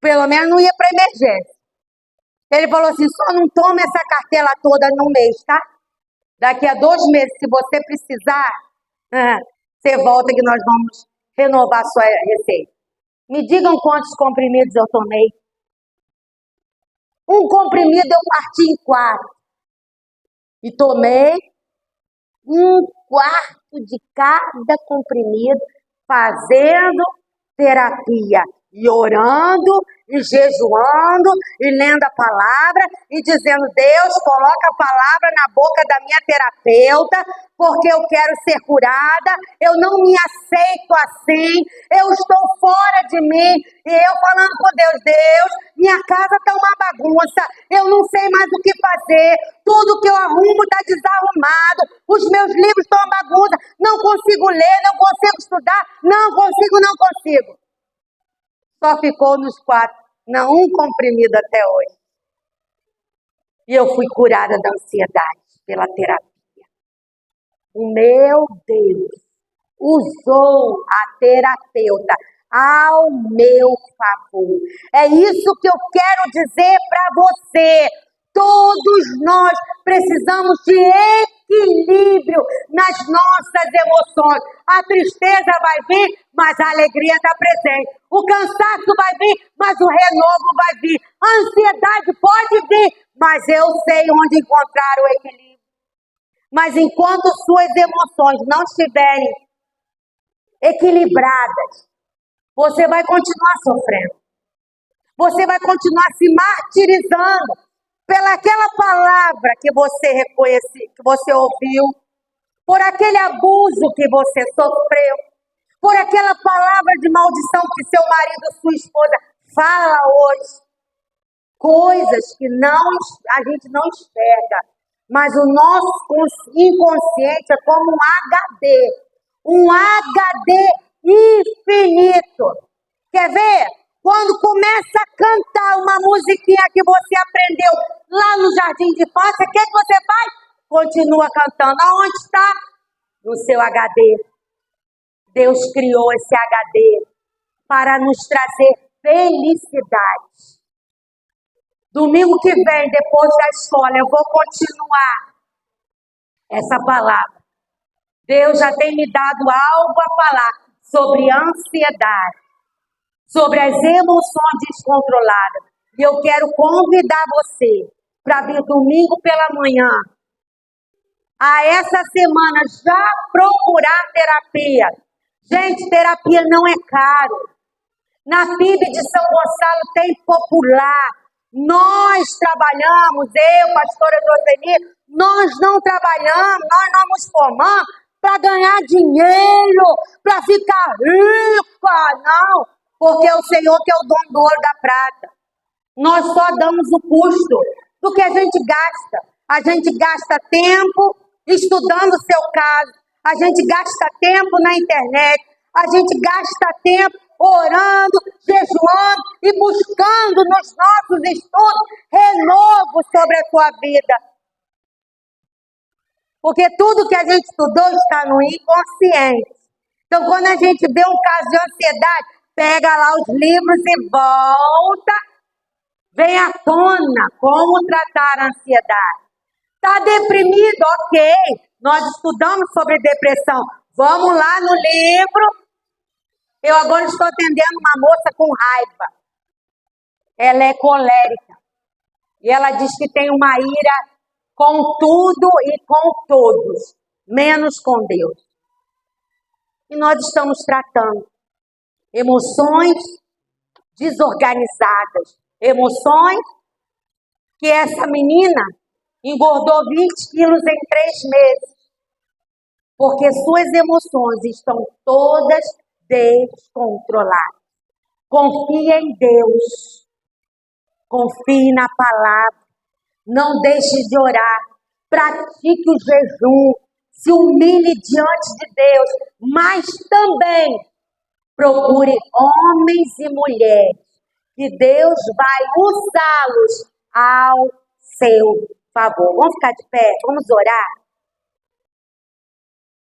pelo menos não ia para emergência. Ele falou assim, só não toma essa cartela toda no mês, tá? Daqui a 2 meses, se você precisar, você volta que nós vamos renovar a sua receita. Me digam quantos comprimidos eu tomei. Um comprimido eu parti em 4. E tomei 1/4 de cada comprimido, fazendo terapia. E orando, e jejuando, e lendo a palavra, e dizendo, Deus, coloca a palavra na boca da minha terapeuta, porque eu quero ser curada, eu não me aceito assim, eu estou fora de mim, e eu falando com Deus, Deus, minha casa está uma bagunça, eu não sei mais o que fazer, tudo que eu arrumo está desarrumado, os meus livros estão uma bagunça, não consigo ler, não consigo estudar, não consigo. Só ficou nos 4, não, um comprimido até hoje. E eu fui curada da ansiedade pela terapia. O meu Deus usou a terapeuta ao meu favor. É isso que eu quero dizer para você. Todos nós precisamos de equilíbrio nas nossas emoções. A tristeza vai vir, mas a alegria está presente. O cansaço vai vir, mas o renovo vai vir. A ansiedade pode vir, mas eu sei onde encontrar o equilíbrio. Mas enquanto suas emoções não estiverem equilibradas, você vai continuar sofrendo. Você vai continuar se martirizando. pelaquela palavra que você reconheceu, que você ouviu, por aquele abuso que você sofreu, por aquela palavra de maldição que seu marido, sua esposa fala hoje. Coisas que a gente não enxerga, mas o nosso inconsciente é como um HD infinito. Quer ver? Quando começa a cantar uma musiquinha que você aprendeu lá no jardim de infância, o que você faz? Continua cantando. Aonde está? No seu HD. Deus criou esse HD para nos trazer felicidade. Domingo que vem, depois da escola, eu vou continuar essa palavra. Deus já tem me dado algo a falar sobre ansiedade, sobre as emoções descontroladas. E eu quero convidar você para vir domingo pela manhã, a essa semana, já procurar terapia. Gente, terapia não é caro. Na PIB de São Gonçalo tem popular. Nós trabalhamos, eu, pastora Joseli, nós não trabalhamos, nós não nos formamos para ganhar dinheiro, para ficar rica, não. Porque é o Senhor que é o dono do ouro e da prata. Nós só damos o custo do que a gente gasta. A gente gasta tempo estudando o seu caso. A gente gasta tempo na internet. A gente gasta tempo orando, jejuando e buscando nos nossos estudos renovo sobre a sua vida. Porque tudo que a gente estudou está no inconsciente. Então, quando a gente vê um caso de ansiedade, pega lá os livros e volta, vem à tona como tratar a ansiedade. Está deprimido? Ok. Nós estudamos sobre depressão. Vamos lá no livro. Eu agora estou atendendo uma moça com raiva. Ela é colérica. E ela diz que tem uma ira com tudo e com todos, menos com Deus. E nós estamos tratando emoções desorganizadas. Emoções que essa menina engordou 20 quilos em 3 meses. Porque suas emoções estão todas descontroladas. Confie em Deus. Confie na palavra. Não deixe de orar. Pratique o jejum. Se humilhe diante de Deus. Mas também procure homens e mulheres que Deus vai usá-los ao seu favor. Vamos ficar de pé? Vamos orar?